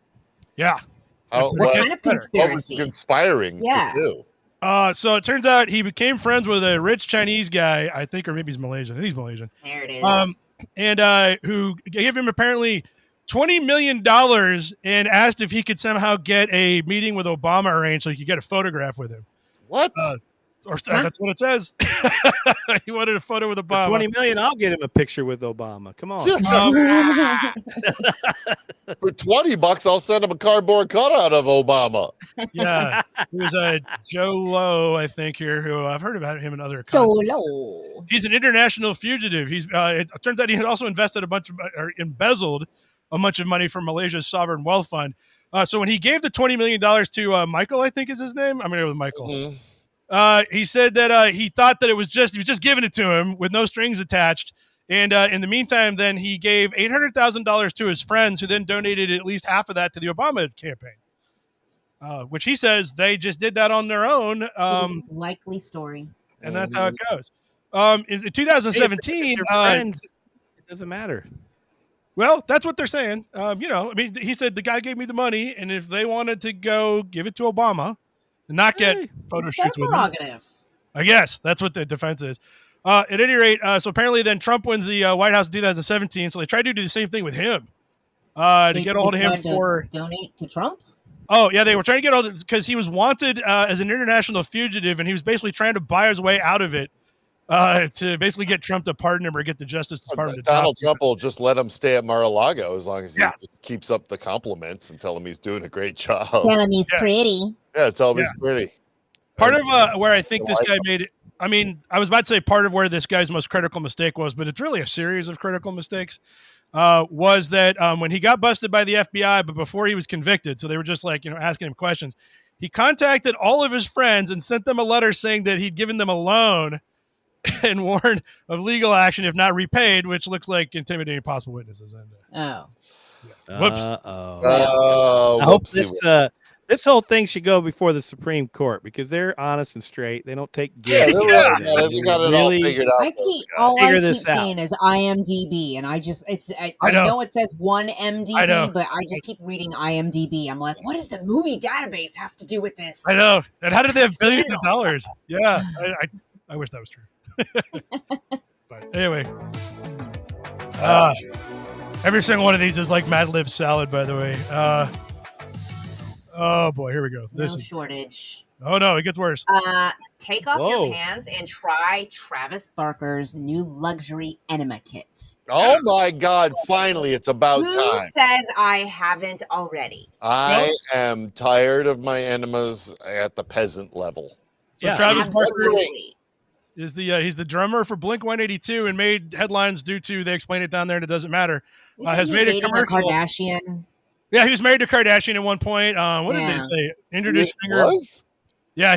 Yeah. What kind of What was conspiracy? conspiring Yeah. to do? So it turns out he became friends with a rich Chinese guy, I think, or maybe he's Malaysian. I think he's Malaysian. There it is. And who gave him apparently $20 million and asked if he could somehow get a meeting with Obama arranged so he could get a photograph with him. What? That's what it says. He wanted a photo with Obama. For $20 million, I'll get him a picture with Obama. Come on. For $20, I'll send him a cardboard cutout of Obama. Yeah, it was Joe Lowe, I think, here, who I've heard about him in other Joe contexts. Lowe. He's an international fugitive. He's it turns out he had also invested embezzled a bunch of money from Malaysia's sovereign wealth fund. So when he gave the $20 million to Michael, I think is his name. I'm going to go with Michael. Mm-hmm. He said that he thought that he was just giving it to him with no strings attached. And in the meantime, then he gave $800,000 to his friends, who then donated at least half of that to the Obama campaign, which he says they just did that on their own. Likely story. And that's how it goes. In 2017, friends, it doesn't matter. Well, that's what they're saying. He said the guy gave me the money, and if they wanted to go give it to Obama and not get photo shoots with him, I guess that's what the defense is. At any rate, so apparently then Trump wins the White House in 2017, so they tried to do the same thing with him to get a hold of him for donate to Trump. Oh yeah, they were trying to get all because he was wanted as an international fugitive, and he was basically trying to buy his way out of it to basically get Trump to pardon him or get the Justice Department to Donald Trump will just let him stay at Mar-a-Lago as long as he just keeps up the compliments and tell him he's doing a great job. Tell him he's pretty. Yeah, tell him he's pretty. Part of where I think this guy made it. I mean, I was about to say part of where this guy's most critical mistake was, but it's really a series of critical mistakes, was that when he got busted by the FBI, but before he was convicted, so they were just asking him questions, he contacted all of his friends and sent them a letter saying that he'd given them a loan and warned of legal action if not repaid, which looks like intimidating possible witnesses. And, whoops. I hope this whole thing should go before the Supreme Court because they're honest and straight. They don't take gigs. They got it all figured out. I keep saying is IMDb, and I know it says one MDB, but I just keep reading IMDb. I'm like, what does the movie database have to do with this? I know. And how did they have billions of dollars? Yeah, I wish that was true. But anyway, every single one of these is like Mad Lib salad, by the way. Oh boy, here we go. No shortage. Oh no, it gets worse. Take off your pants and try Travis Barker's new luxury enema kit. Oh my God! Finally, it's about time. Who says I haven't already? I am tired of my enemas at the peasant level. So Travis Barker, Is he's the drummer for Blink 182 and made headlines due to they explain it down there and it doesn't matter. Has made a commercial. Kardashian. Yeah, he was married to Kardashian at one point. What did they say? Introduced finger. Was? Yeah,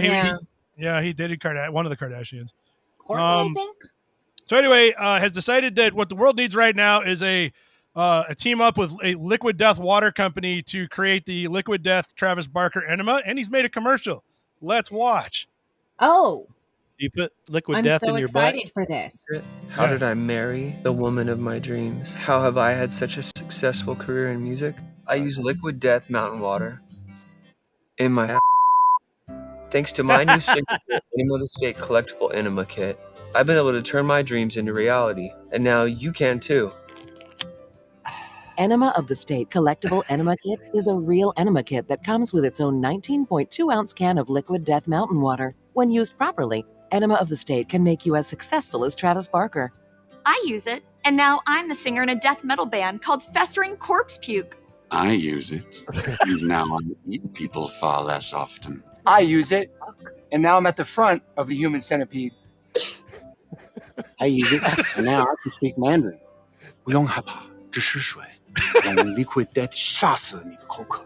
he dated one of the Kardashians. Courtney, I think. So anyway, has decided that what the world needs right now is a team up with a Liquid Death water company to create the Liquid Death Travis Barker enema, and he's made a commercial. Let's watch. Oh. You put Liquid Death in your butt? I'm so excited for this. How did I marry the woman of my dreams? How have I had such a successful career in music? I use Liquid Death mountain water in my Thanks to my new signature Enema of the State collectible enema kit, I've been able to turn my dreams into reality, and now you can too. Enema of the State collectible enema kit is a real enema kit that comes with its own 19.2-ounce can of Liquid Death mountain water. When used properly, Enema of the State can make you as successful as Travis Barker. I use it, and now I'm the singer in a death metal band called Festering Corpse Puke. I use it, and now I eat people far less often. I use it, and now I'm at the front of the Human Centipede. I use it, and now I can speak Mandarin. 不用害怕，这是水，用 Liquid Death 杀死你的口渴。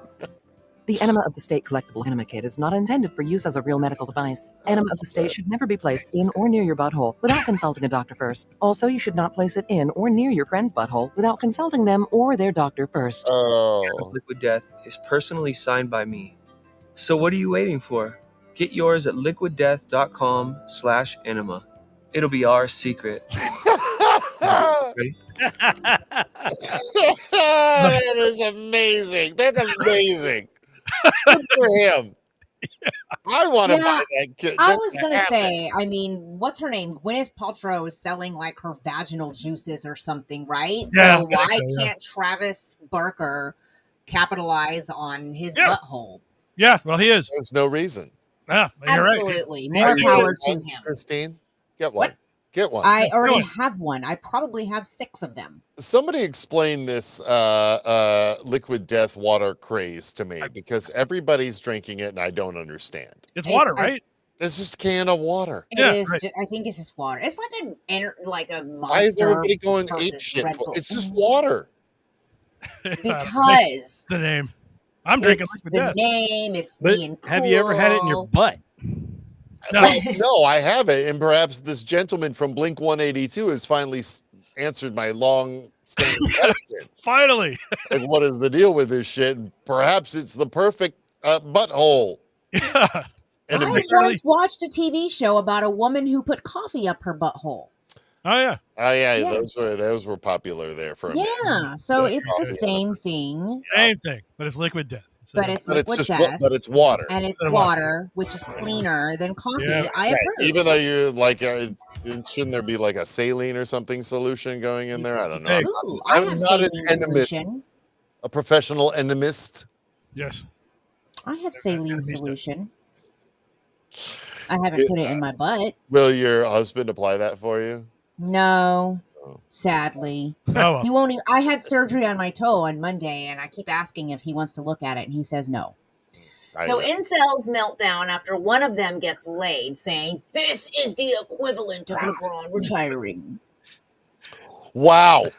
The Enema of the State collectible enema kit is not intended for use as a real medical device. Enema of the State should never be placed in or near your butthole without consulting a doctor first. Also, you should not place it in or near your friend's butthole without consulting them or their doctor first. Liquid Death is personally signed by me. So what are you waiting for? Get yours at liquiddeath.com/enema. It'll be our secret. Ready? That is amazing. That's amazing. Good for him. I want to buy that kit. I was going to say, I mean, what's her name? Gwyneth Paltrow is selling like her vaginal juices or something, right? Yeah, so why can't Travis Barker capitalize on his butthole? Yeah, well, he is. There's no reason. Yeah, absolutely. Right. More power to him. Christine, get one. Get one. I already have one. I probably have 6 of them. Somebody explain this Liquid Death water craze to me, because everybody's drinking it and I don't understand. It's water, right? It's just a can of water. It is. Right. I think it's just water. It's like a monster. Why is everybody going ape shit? It's just water. Because the name. I'm drinking Liquid Death. The name. It's being cool. Have you ever had it in your butt? No, I haven't. And perhaps this gentleman from Blink 182 has finally answered my long-standing question. Finally. Like, what is the deal with this shit? Perhaps it's the perfect butthole. Yeah. And I once watched a TV show about a woman who put coffee up her butthole. Oh yeah. Those were popular there for a minute. Yeah, so it's the same thing. Same thing, but it's liquid death. But it's liquid death. But it's water. And it's water, which is cleaner than coffee. Yeah. I approve. Even though you're like, shouldn't there be like a saline or something solution going in there? I don't know. Ooh, I'm have not an saline enemist, solution. a professional enemist. Yes. I have saline solution. I haven't put it in my butt. Will your husband apply that for you? No, sadly. Oh. He won't even, I had surgery on my toe on Monday, and I keep asking if he wants to look at it, and he says no. So incels melt down after one of them gets laid, saying, "This is the equivalent of LeBron retiring." Wow.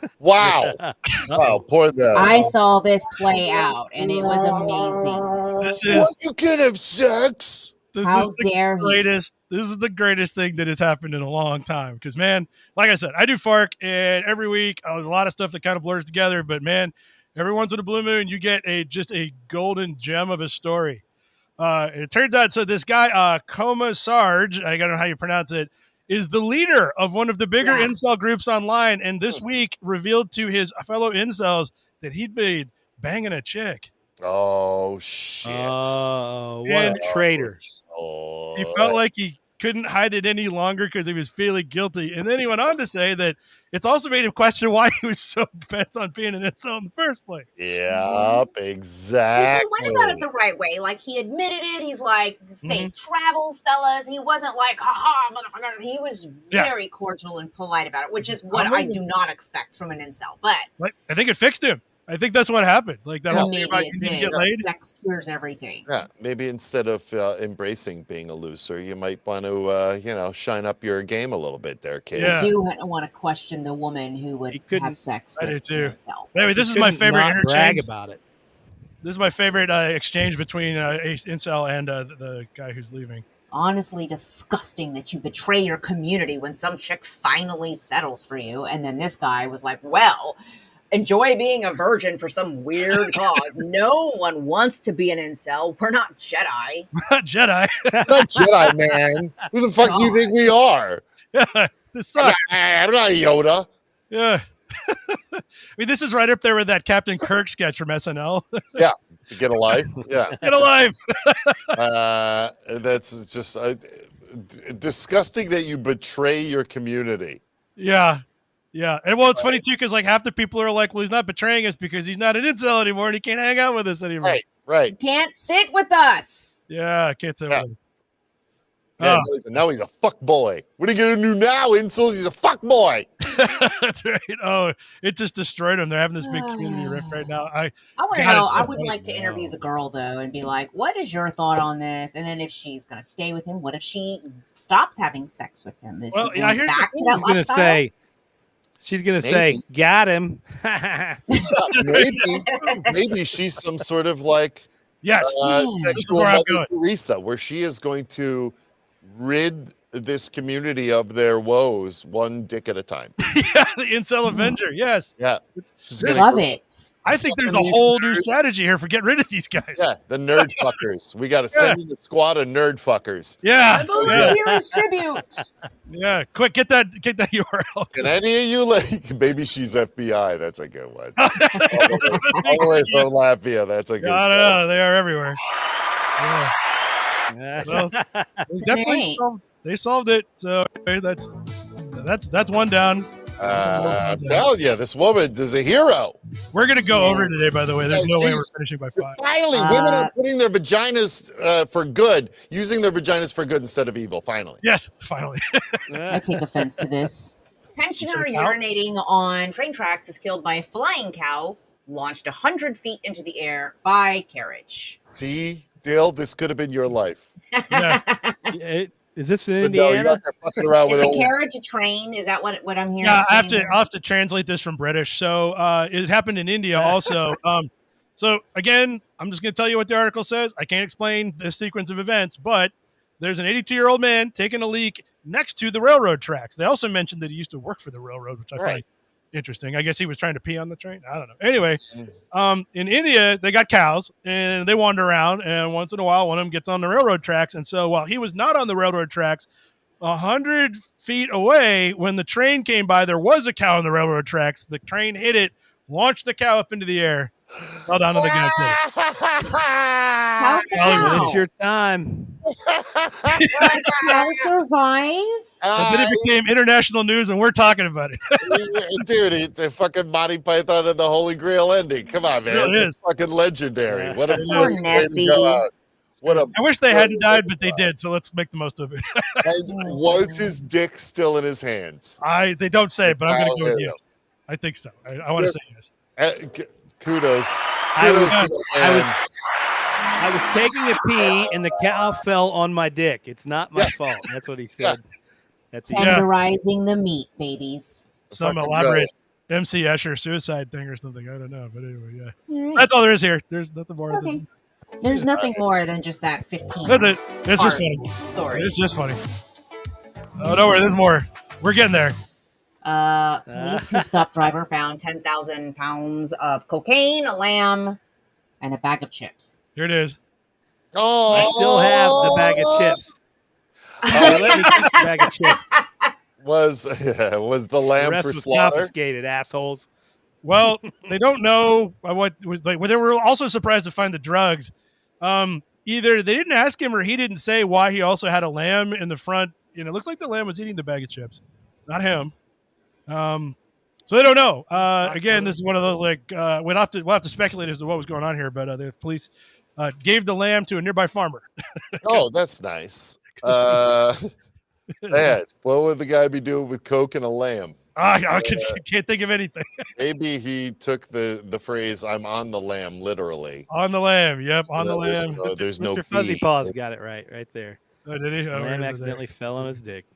Oh, poor guy. I saw this play out, and it was amazing. This is you can have sex. How dare he? This is the greatest thing that has happened in a long time. Because, man, like I said, I do FARC, and every week there's a lot of stuff that kind of blurs together. But, man, every once in a blue moon, you get just a golden gem of a story. It turns out, so this guy, Coma Sarge, I don't know how you pronounce it, is the leader of one of the bigger incel groups online. And this week revealed to his fellow incels that he'd been banging a chick. Oh, shit. Oh, what a traitor. He felt like he couldn't hide it any longer because he was feeling guilty. And then he went on to say that it's also made him question why he was so bent on being an incel in the first place. Yep, exactly. He went about it the right way. Like, he admitted it. He's like, safe travels, fellas. He wasn't like, haha, motherfucker. He was very cordial and polite about it, which is what I do not expect from an incel. But I think it fixed him. I think that's what happened. Like that whole thing Maybe about it you need to did. get laid. Sex cures everything. Yeah, maybe instead of embracing being a loser, you might want to, shine up your game a little bit there, kids. Yeah. I do want to question the woman who would have sex I with do too. himself. Anyway, this is my favorite not brag interchange. about it. This is my favorite exchange between Incel and the guy who's leaving. Honestly disgusting that you betray your community when some chick finally settles for you. And then this guy was like, well, enjoy being a virgin for some weird cause. No one wants to be an incel. We're not Jedi. Not Jedi. Not Jedi, man. Who the fuck do you think we are? Yeah, this sucks. I'm not Yoda. Yeah. I mean, this is right up there with that Captain Kirk sketch from SNL. Yeah. Get a life. Yeah. Get a life. That's just disgusting that you betray your community. Yeah. Yeah. And well, it's funny too, because like half the people are like, well, he's not betraying us because he's not an incel anymore and he can't hang out with us anymore. Right. Can't sit with us. Yeah, can't sit with us. Yeah, now he's a fuck boy. What are you gonna do now, incels? He's a fuck boy. That's right. Oh, it just destroyed him. They're having this big community rift right now. I want to know. I would like to interview the girl though and be like, "What is your thought on this?" And then if she's gonna stay with him, what if she stops having sex with him? Is he going back to that lifestyle? She's gonna say, "Got him." maybe she's some sort of like sexual Mother Teresa, where she is going to rid this community of their woes one dick at a time. Yeah, the incel Avenger. Yes. Yeah. Love it. I think there's a whole new strategy here for getting rid of these guys. Yeah, the nerd fuckers. We got to send in the squad of nerd fuckers. Yeah. Volunteers tribute. Yeah, quick, get that URL. Can any of you maybe she's FBI? That's a good one. all the way from Latvia. That's a good one. I don't know. They are everywhere. Yeah. Well, they solved it. So that's one down. Hell yeah, this woman is a hero. We're gonna go over today, by the way. There's no way we're finishing by 5. Finally, women are putting their vaginas for good, using their vaginas for good instead of evil. Finally. Yes, finally. I take offense to this. Pensioner urinating on train tracks is killed by a flying cow launched 100 feet into the air by carriage. See, Dale, this could have been your life. Yeah. Is this in Indiana? Is a carriage a train? Is that what I'm hearing? Yeah, I'll have to translate this from British. So it happened in India also. So again, I'm just going to tell you what the article says. I can't explain this sequence of events, but there's an 82-year-old man taking a leak next to the railroad tracks. They also mentioned that he used to work for the railroad, which I find interesting. I guess he was trying to pee on the train. I don't know. Anyway, in India, they got cows and they wander around, and once in a while, one of them gets on the railroad tracks. And so while he was not on the railroad tracks, 100 feet away, when the train came by, there was a cow on the railroad tracks. The train hit it, launched the cow up into the air. Well done to the guy. How's the cow? It's your time. Cow survive? And then it became international news, and we're talking about it. Dude, it's a fucking Monty Python and the Holy Grail ending. Come on, man. It It's fucking legendary. What a Poor Nessie. What I wish they hadn't died, but they did. So let's make the most of it. Was his dick still in his hands? They don't say, but I'm going to go with yes. I think so. I want to say yes. Kudos. I was taking a pee and the cow fell on my dick. It's not my fault. That's what he said. That's Tenderizing the meat, babies. Some elaborate MC Escher suicide thing or something. I don't know. But anyway, yeah. That's all there is here. There's nothing more. Okay. There's nothing more than just that 15. That's it. It's just funny. Story. It's just funny. Oh, don't worry. There's more. We're getting there. Police who stopped driver found 10,000 pounds of cocaine, a lamb, and a bag of chips. Here it is. Oh, I still have the bag of chips. Let me keep the bag of chips. Was the lamb The rest for was slaughter? confiscated, assholes. Well, they don't know what was like. Well, they were also surprised to find the drugs. Either they didn't ask him or he didn't say why he also had a lamb in the front. You know, it looks like the lamb was eating the bag of chips, not him. So they don't know. Again, this is one of those like we'll have to speculate as to what was going on here, but the police gave the lamb to a nearby farmer. Oh, that's nice. Man, what would the guy be doing with coke and a lamb? I can't think of anything. Maybe he took the phrase "I'm on the lam" literally. On the lamb. Yep, on the lamb. There's no Mr. Fuzzy B. Paws got it right there. Oh, did he? The Oh, lamb where is it accidentally fell on his dick.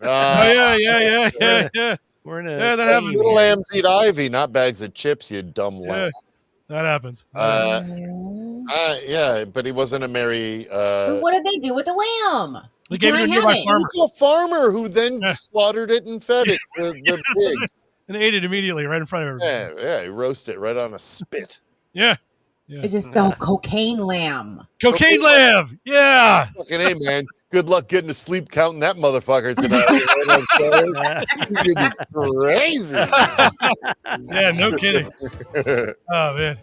Oh yeah. We're in a Yeah, that happens. Little lambs eat ivy, not bags of chips. You dumb lamb. That happens. Yeah, but he wasn't a merry. But what did they do with the lamb? They gave it to a nearby farmer. It was a farmer who then slaughtered it and fed it. The pigs. And ate it immediately right in front of everybody. Yeah, he roasted it right on a spit. Yeah. Is this the cocaine lamb? Cocaine lamb. Yeah. Fucking hey, man. Good luck getting to sleep counting that motherfucker tonight. You'd be crazy. Yeah, no kidding. Oh man.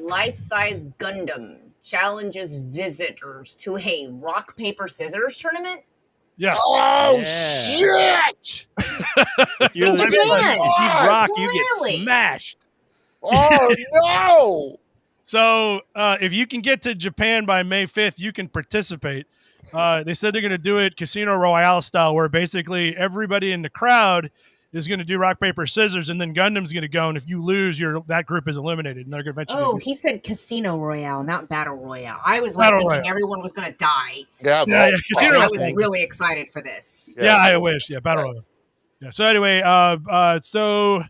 Life-size Gundam challenges visitors to a rock paper scissors tournament. Yeah. Oh shit! If you're the rock, you get smashed. Oh no! So if you can get to Japan by May 5th, you can participate. They said they're going to do it Casino Royale style, where basically everybody in the crowd is going to do rock, paper, scissors, and then Gundam's going to go, and if you lose, that group is eliminated, and they're going to eventually. Oh, he said Casino Royale, not Battle Royale. I was like thinking everyone was going to die. Yeah, Casino. I was really excited for this. Yeah, I wish. Yeah, Battle Royale. Yeah. So anyway, so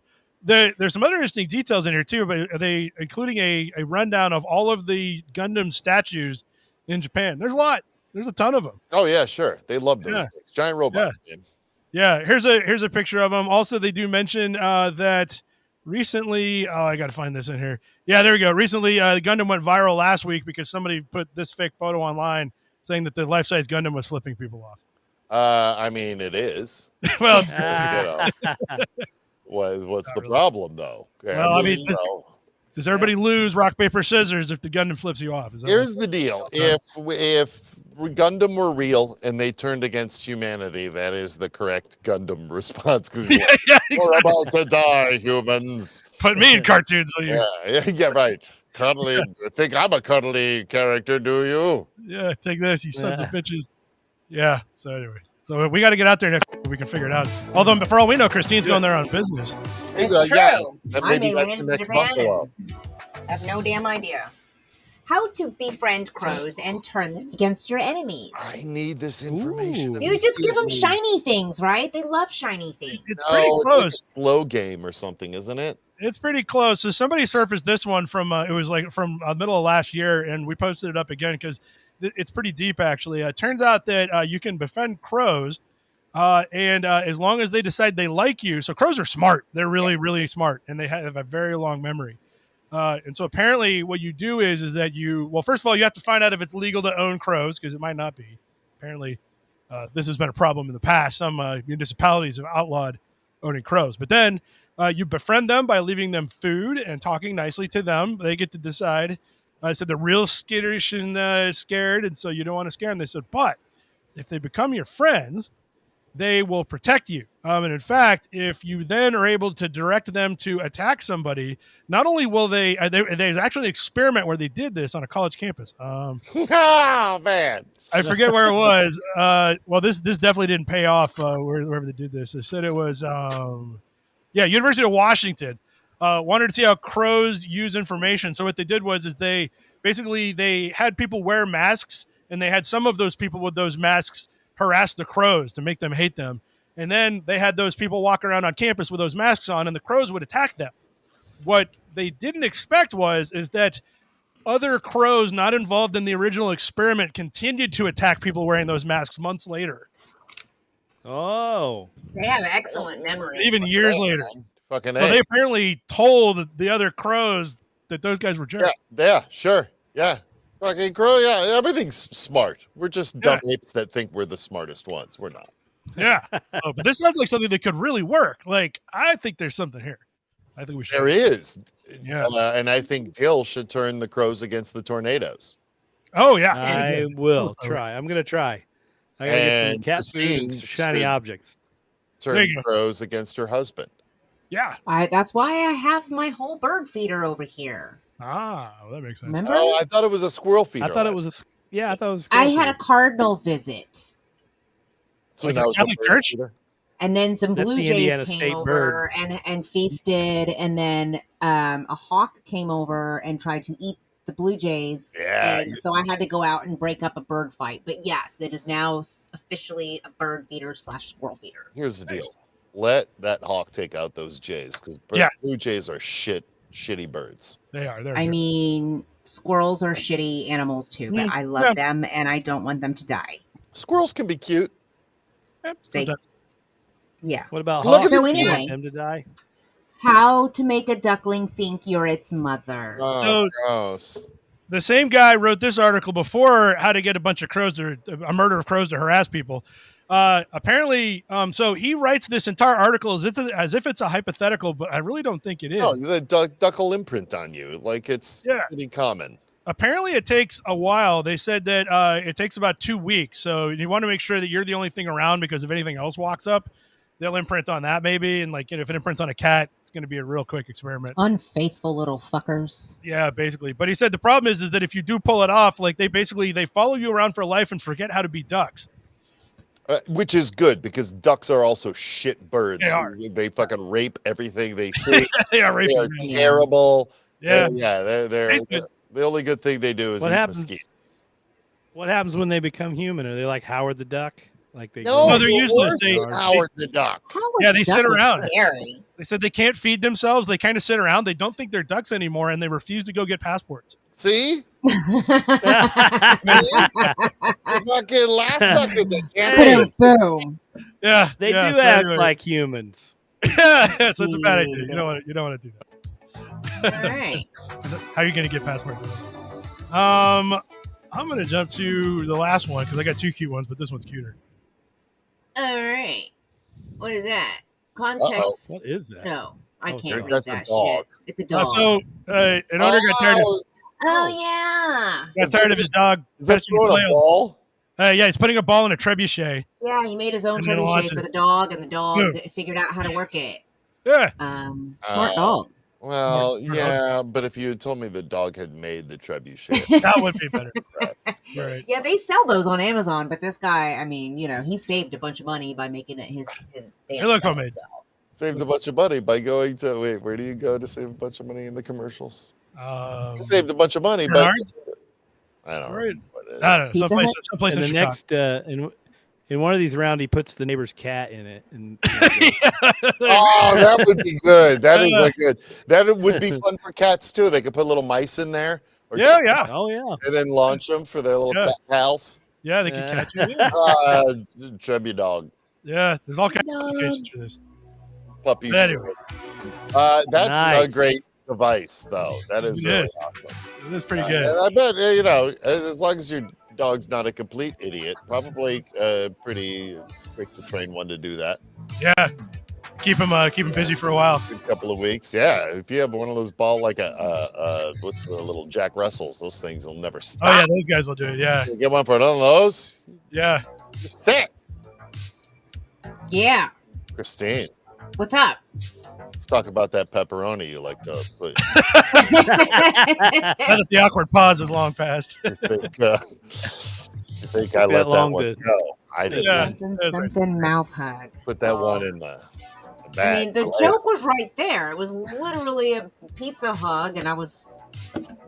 there's some other interesting details in here too, but are they including a rundown of all of the Gundam statues in Japan? There's a lot. There's a ton of them. Oh yeah, sure. They love those things. Giant robots, man. Yeah, here's a picture of them. Also, they do mention that recently. Oh, I got to find this in here. Yeah, there we go. Recently, Gundam went viral last week because somebody put this fake photo online saying that the life-size Gundam was flipping people off. I mean, it is. Well, what's the problem though? Well, I mean, does everybody lose rock, paper, scissors if the Gundam flips you off? Here's the deal: if Gundam were real and they turned against humanity, that is the correct Gundam response. Because we're about to die, humans. Put me in cartoons, will you? Yeah, right. Cuddly. Think I'm a cuddly character, do you? Yeah, take this, you sons of bitches. Yeah. So anyway, so we got to get out there next week. We can figure it out. Although, for all we know, Christine's going there on business. It's true. Maybe that's the next Buffalo. I have no damn idea. How to befriend crows and turn them against your enemies. I need this information. You just give them shiny things, right? They love shiny things. It's pretty close. It's like a slow game or something, isn't it? It's pretty close. So somebody surfaced this one from it was like from middle of last year, and we posted it up again because it's pretty deep actually. It turns out that you can befriend crows, and as long as they decide they like you. So crows are smart. They're really, really smart, and they have a very long memory. And so apparently what you do is that first of all, you have to find out if it's legal to own crows because it might not be. Apparently, this has been a problem in the past. Some municipalities have outlawed owning crows. But then you befriend them by leaving them food and talking nicely to them. They get to decide. I said they're real skittish and scared, and so you don't want to scare them. They said, but if they become your friends, they will protect you. And in fact, if you then are able to direct them to attack somebody, not only will there's actually an experiment where they did this on a college campus. Oh, man. I forget where it was. Well, this definitely didn't pay off wherever they did this. They said it was, University of Washington. Wanted to see how crows use information. So what they did was they had people wear masks, and they had some of those people with those masks harass the crows to make them hate them. And then they had those people walk around on campus with those masks on, and the crows would attack them. What they didn't expect is that other crows not involved in the original experiment continued to attack people wearing those masks months later. Oh. They have excellent memories. Even years later. Fucking well, they apparently told the other crows that those guys were jerks. Yeah, sure. Yeah. Fucking crow, yeah, everything's smart. We're just dumb apes that think we're the smartest ones. We're not. Yeah. But this sounds like something that could really work. Like, I think there's something here. I think we should. There is. Yeah. And I think Dill should turn the crows against the tornadoes. Oh, yeah. I will try. I'm going to try. I got to get some cat food and shiny objects. Turn the crows against her husband. Yeah. That's why I have my whole bird feeder over here. Ah, well, that makes sense. Remember? Oh, I thought it was a squirrel feeder. I thought it was I had a cardinal visit. So like now a it's Catholic church? And then some That's blue the jays Indiana came State over and feasted. And then a hawk came over and tried to eat the blue jays' eggs. So I had to go out and break up a bird fight. But yes, it is now officially a bird feeder / squirrel feeder. Here's the deal. Let that hawk take out those jays because blue jays are shitty birds. They are. I mean, squirrels are shitty animals too, but I love them and I don't want them to die. Squirrels can be cute. Yeah. What about Look hawks? at So Do you want anyways, them to die? how to make a duckling think you're its mother. Oh, gross. The same guy wrote this article before how to get a bunch of crows a murder of crows to harass people. Apparently, so he writes this entire article as if it's a hypothetical, but I really don't think it is. No, the duck will imprint on you. Like it's pretty common. Apparently, it takes a while. They said that it takes about 2 weeks. So you want to make sure that you're the only thing around because if anything else walks up, they'll imprint on that maybe. And like, if it imprints on a cat, it's going to be a real quick experiment. Unfaithful little fuckers. Yeah, basically. But he said the problem is that if you do pull it off, like they follow you around for life and forget how to be ducks. Which is good because ducks are also shit birds. They are. They fucking rape everything they see. They are raping. They are terrible. Yeah. They're the only good thing they do is What eat happens? mosquitoes. What happens when they become human? Are they like Howard the Duck? Like they No, they're useless. Howard the Duck. They sit around. Scary. They said they can't feed themselves. They kind of sit around. They don't think they're ducks anymore, and they refuse to go get passports. See? Fucking last second they can't eat. Boom. Yeah, They yeah, do so act anyway. like humans. Yeah, so it's a bad idea. You don't want to do that. All right. How are you going to get passports? I'm going to jump to the last one because I got 2 cute ones, but this one's cuter. All right. What is that? Context. What is that? No, I can't read that's a that dog. shit. It's a dog. So an owner got tired of yeah. his dog. Is that testing throwing a flails. ball? Yeah, he's putting a ball in a trebuchet. Yeah, he made his own And then launched trebuchet for it. the dog, and the dog Yeah. figured out how to work it. Yeah. Smart dog. Well, Smart yeah, but if you had told me the dog had made the trebuchet, That would be better. Right. Yeah, they sell those on Amazon, but this guy, I mean, he saved a bunch of money by making it his damn It looks self, homemade. so. saved a bunch of money by going to where do you go to save a bunch of money in the commercials? You saved a bunch of money, but Bernard's? I don't know. Right. What it is. I don't know. Pizza Someplace And in the Chicago. next in one of these round, he puts the neighbor's cat in it, and Oh, that would be good. That is a good. That would be fun for cats too. They could put little mice in there. Or Yeah. oh yeah, and then launch them for their little cat pals. Yeah, they can catch you. Trebu dog. Yeah, there's all kinds of applications for this. Puppy. But anyway. That's a Nice. great device, though. That is It really is. awesome. It is pretty good. And I bet as long as your dog's not a complete idiot, probably pretty quick to train one to do that. Yeah. Keep him busy for a while. A couple of weeks, yeah. If you have one of those ball like what's the little Jack Russells, those things will never stop. Oh yeah, those guys will do it. Yeah. You get one for one of those, Yeah. you're set. Yeah. Christine, What's up? let's talk about that pepperoni you like to put. Now that the awkward pause is long past. You think I let that long one to- go? I didn't. Yeah. Something mouth hug. Put that one in the bag. I mean, the joke was right there. It was literally a pizza hug, and I was,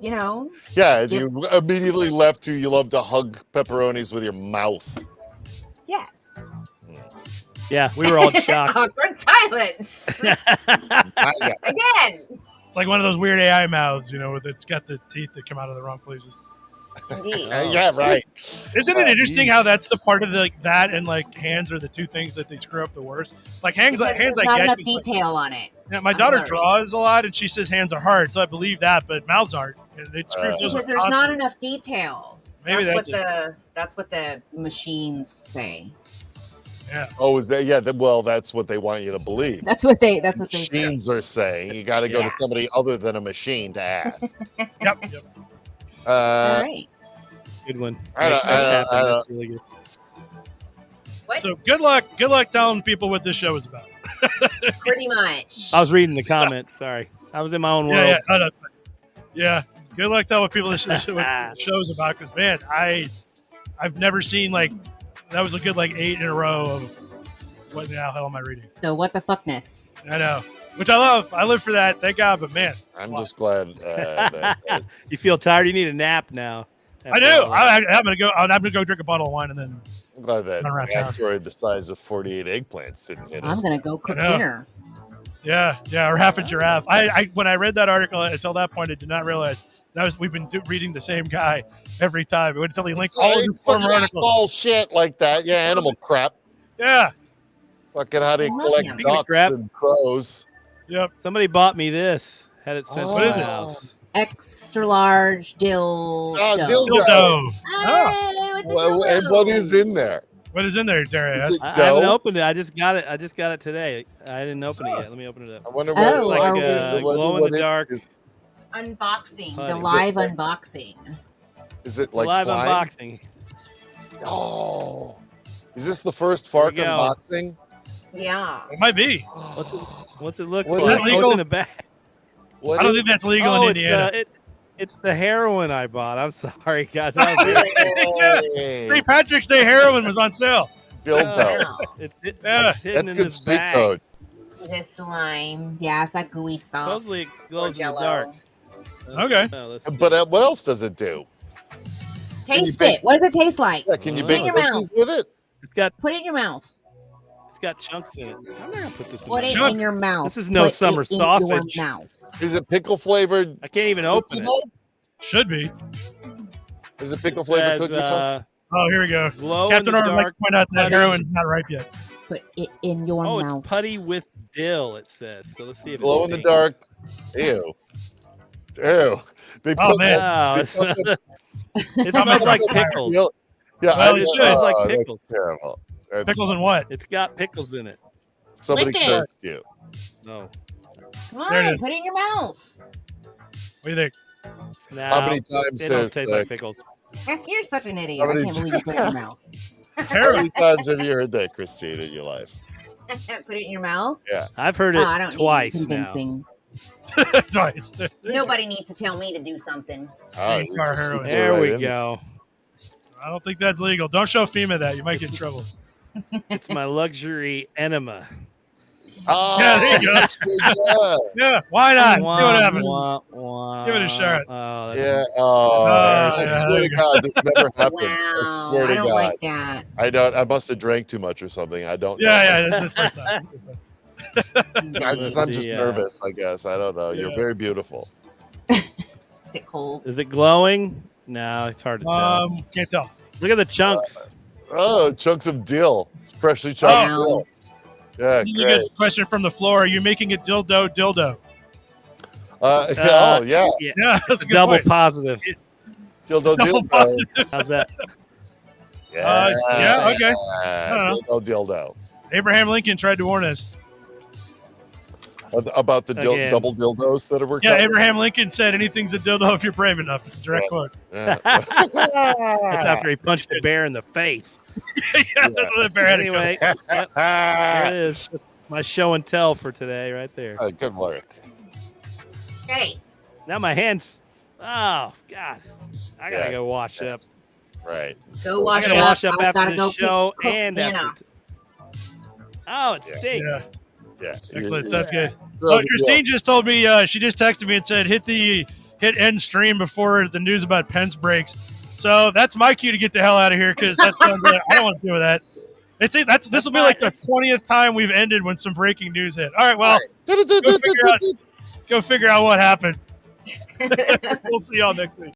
Yeah, Yep. you immediately left to you love to hug pepperonis with your mouth. yes. yeah, we were all shocked. Awkward silence. Again. It's like one of those weird AI mouths, with it's got the teeth that come out of the wrong places. Indeed. Yeah, right. Isn't it interesting how that's the part of that and like hands are the two things that they screw up the worst? Like hands Because I there's not get. enough is detail on it. Yeah, my daughter learning. draws a lot, and she says hands are hard, so I believe that, but mouths aren't. And it screws those Because up there's not constantly. enough detail. Maybe That's what the machines say. Yeah. Oh, is that? Yeah. Well, that's what they want you to believe. That's what they say. Machines are saying you got to go to somebody other than a machine to ask. Yep. All right. Good one. I don't- Nice I happen. don't- That's really good. What? So good luck telling people what this show is about. Pretty much. I was reading the comments. Sorry, I was in my own world. Yeah. Oh, no. Yeah. Good luck telling what people what the show's about, because man, I've never seen that was a good 8 in a row of what the hell am I reading? So what the fuckness? I know, which I love. I live for that. Thank God. But man, I'm just glad that You feel tired? You need a nap now. I do. I'm gonna go. I'm gonna go drink a bottle of wine and then I'm glad that run around town. asteroid the size of 48 eggplants didn't hit us. I'm gonna go cook I know. dinner. Yeah, or half a giraffe. I when I read that article until that point, I did not realize we've been reading the same guy every time. It would until he linked all of his former articles. All shit like that. Yeah, animal crap. Yeah. Fucking how do you collect Speaking of ducks crap. and crows? Yep. Somebody bought me this. Had it sent to What is my it? house. Extra large dildo. Dildo. Hey, what's a dildo? And what is in there? What is in there, Darius? Is it I haven't dough? opened it. I just got it. I just got it today. I didn't open it yet. Let me open it up. I wonder Oh, what It's like are we- glow in the dark. Unboxing. Putty. The live unboxing. Is it like Live slime? unboxing. Oh, is this the first Here we Fark go. unboxing? Yeah. It might be. What's it look Was like? it Oh, legal? it's in a bag. What I don't is- think that's legal Oh, in Indiana. it's the heroin I bought. I'm sorry, guys. I was Hey, St. Patrick's Day heroin was on sale. dildo. Yeah. it's hidden That's in good this street bag. code. This slime. Yeah, it's that gooey stuff. Supposedly it glows in the Jell-O. dark. Okay. Let's see. But what else does it do? Taste it. What does it taste like? Yeah, can you Oh. bake Put it in your cookies with it? It's got Put it in your mouth. chunks in it. I'm not gonna put this in Put my it mouth. in your mouth. This is no Put summer it in your sausage. mouth. Is it pickle flavored? I can't even open cookie it. dough? Should be. Is it pickle It flavored says, cookie dough? Oh, here we go. glow in Captain the Orr would like to dark point out that putty. heroin's not ripe yet. Put it in your Oh, mouth. it's putty with dill. It says. So let's see if Glow it's in the dark. Ew. Ew. They Oh, put man. Wow, they it's- put the- it smells like pickles. Yeah, Well, I it know. smells like That's pickles. terrible. That's- Pickles and what? It's got pickles in it. Somebody Lick it. cursed you. No. Come There it on, is. put it in your mouth. What do you think? No, How many times they don't says, taste like pickles. You're such an idiot. How I many can't believe you put it in your mouth. How many times have you heard that, Christine, in your life? Put it in your mouth. Yeah. I've heard Oh, it I don't twice need now. convincing. Twice. Nobody needs to tell me to do something. Oh, It's you our just heroin. put it There right we in. go. I don't think that's legal. Don't show FEMA that. You might get in trouble. It's my luxury enema. Oh, Yeah, there you go. yeah. Yeah, why not? See Wah, what happens. wah, wah. Give it a shot. Oh, that's Yeah. Oh, I yeah, swear there to you God, this never happens. Wow, I swear to I don't God. like that. I must have drank too much or something. I don't know. Yeah, this is the first time. I'm just nervous, I guess. I don't know. You're Yeah. very beautiful. Is it cold? Is it glowing? No, it's hard to tell. Can't tell. Look at the chunks. Oh, chunks of dill. Freshly chopped Oh. dill. Yeah, This is a great. good question from the floor. Are you making a dildo? Oh, yeah. Yeah, that's a good Double point. positive. Dildo, Double dildo. positive. How's that? Yeah, okay. I don't Dildo. Abraham Lincoln tried to warn us. About the Again. double dildos that are Yeah, coming? Abraham Lincoln said anything's a dildo if you're brave enough. It's a direct quote. Yeah. That's after he punched a bear in the face. Yeah, that's what the bear had to go. Anyway, yep, there it is. That's my show and tell for today, right there. Good work. Hey, Now my hands. Oh God, I gotta Yeah. go wash up. Right. go I wash gotta up. wash up I after gotta this go show cook and dinner. after. Oh, it stinks. Yeah, Yeah. excellent. That's good. Really Oh, good. Christine just told me, she just texted me and said, hit end stream before the news about Pence breaks. So that's my cue to get the hell out of here because that sounds like I don't want to deal with that. This will be like the 20th time we've ended when some breaking news hit. All right, well, go figure out what happened. We'll see y'all next week.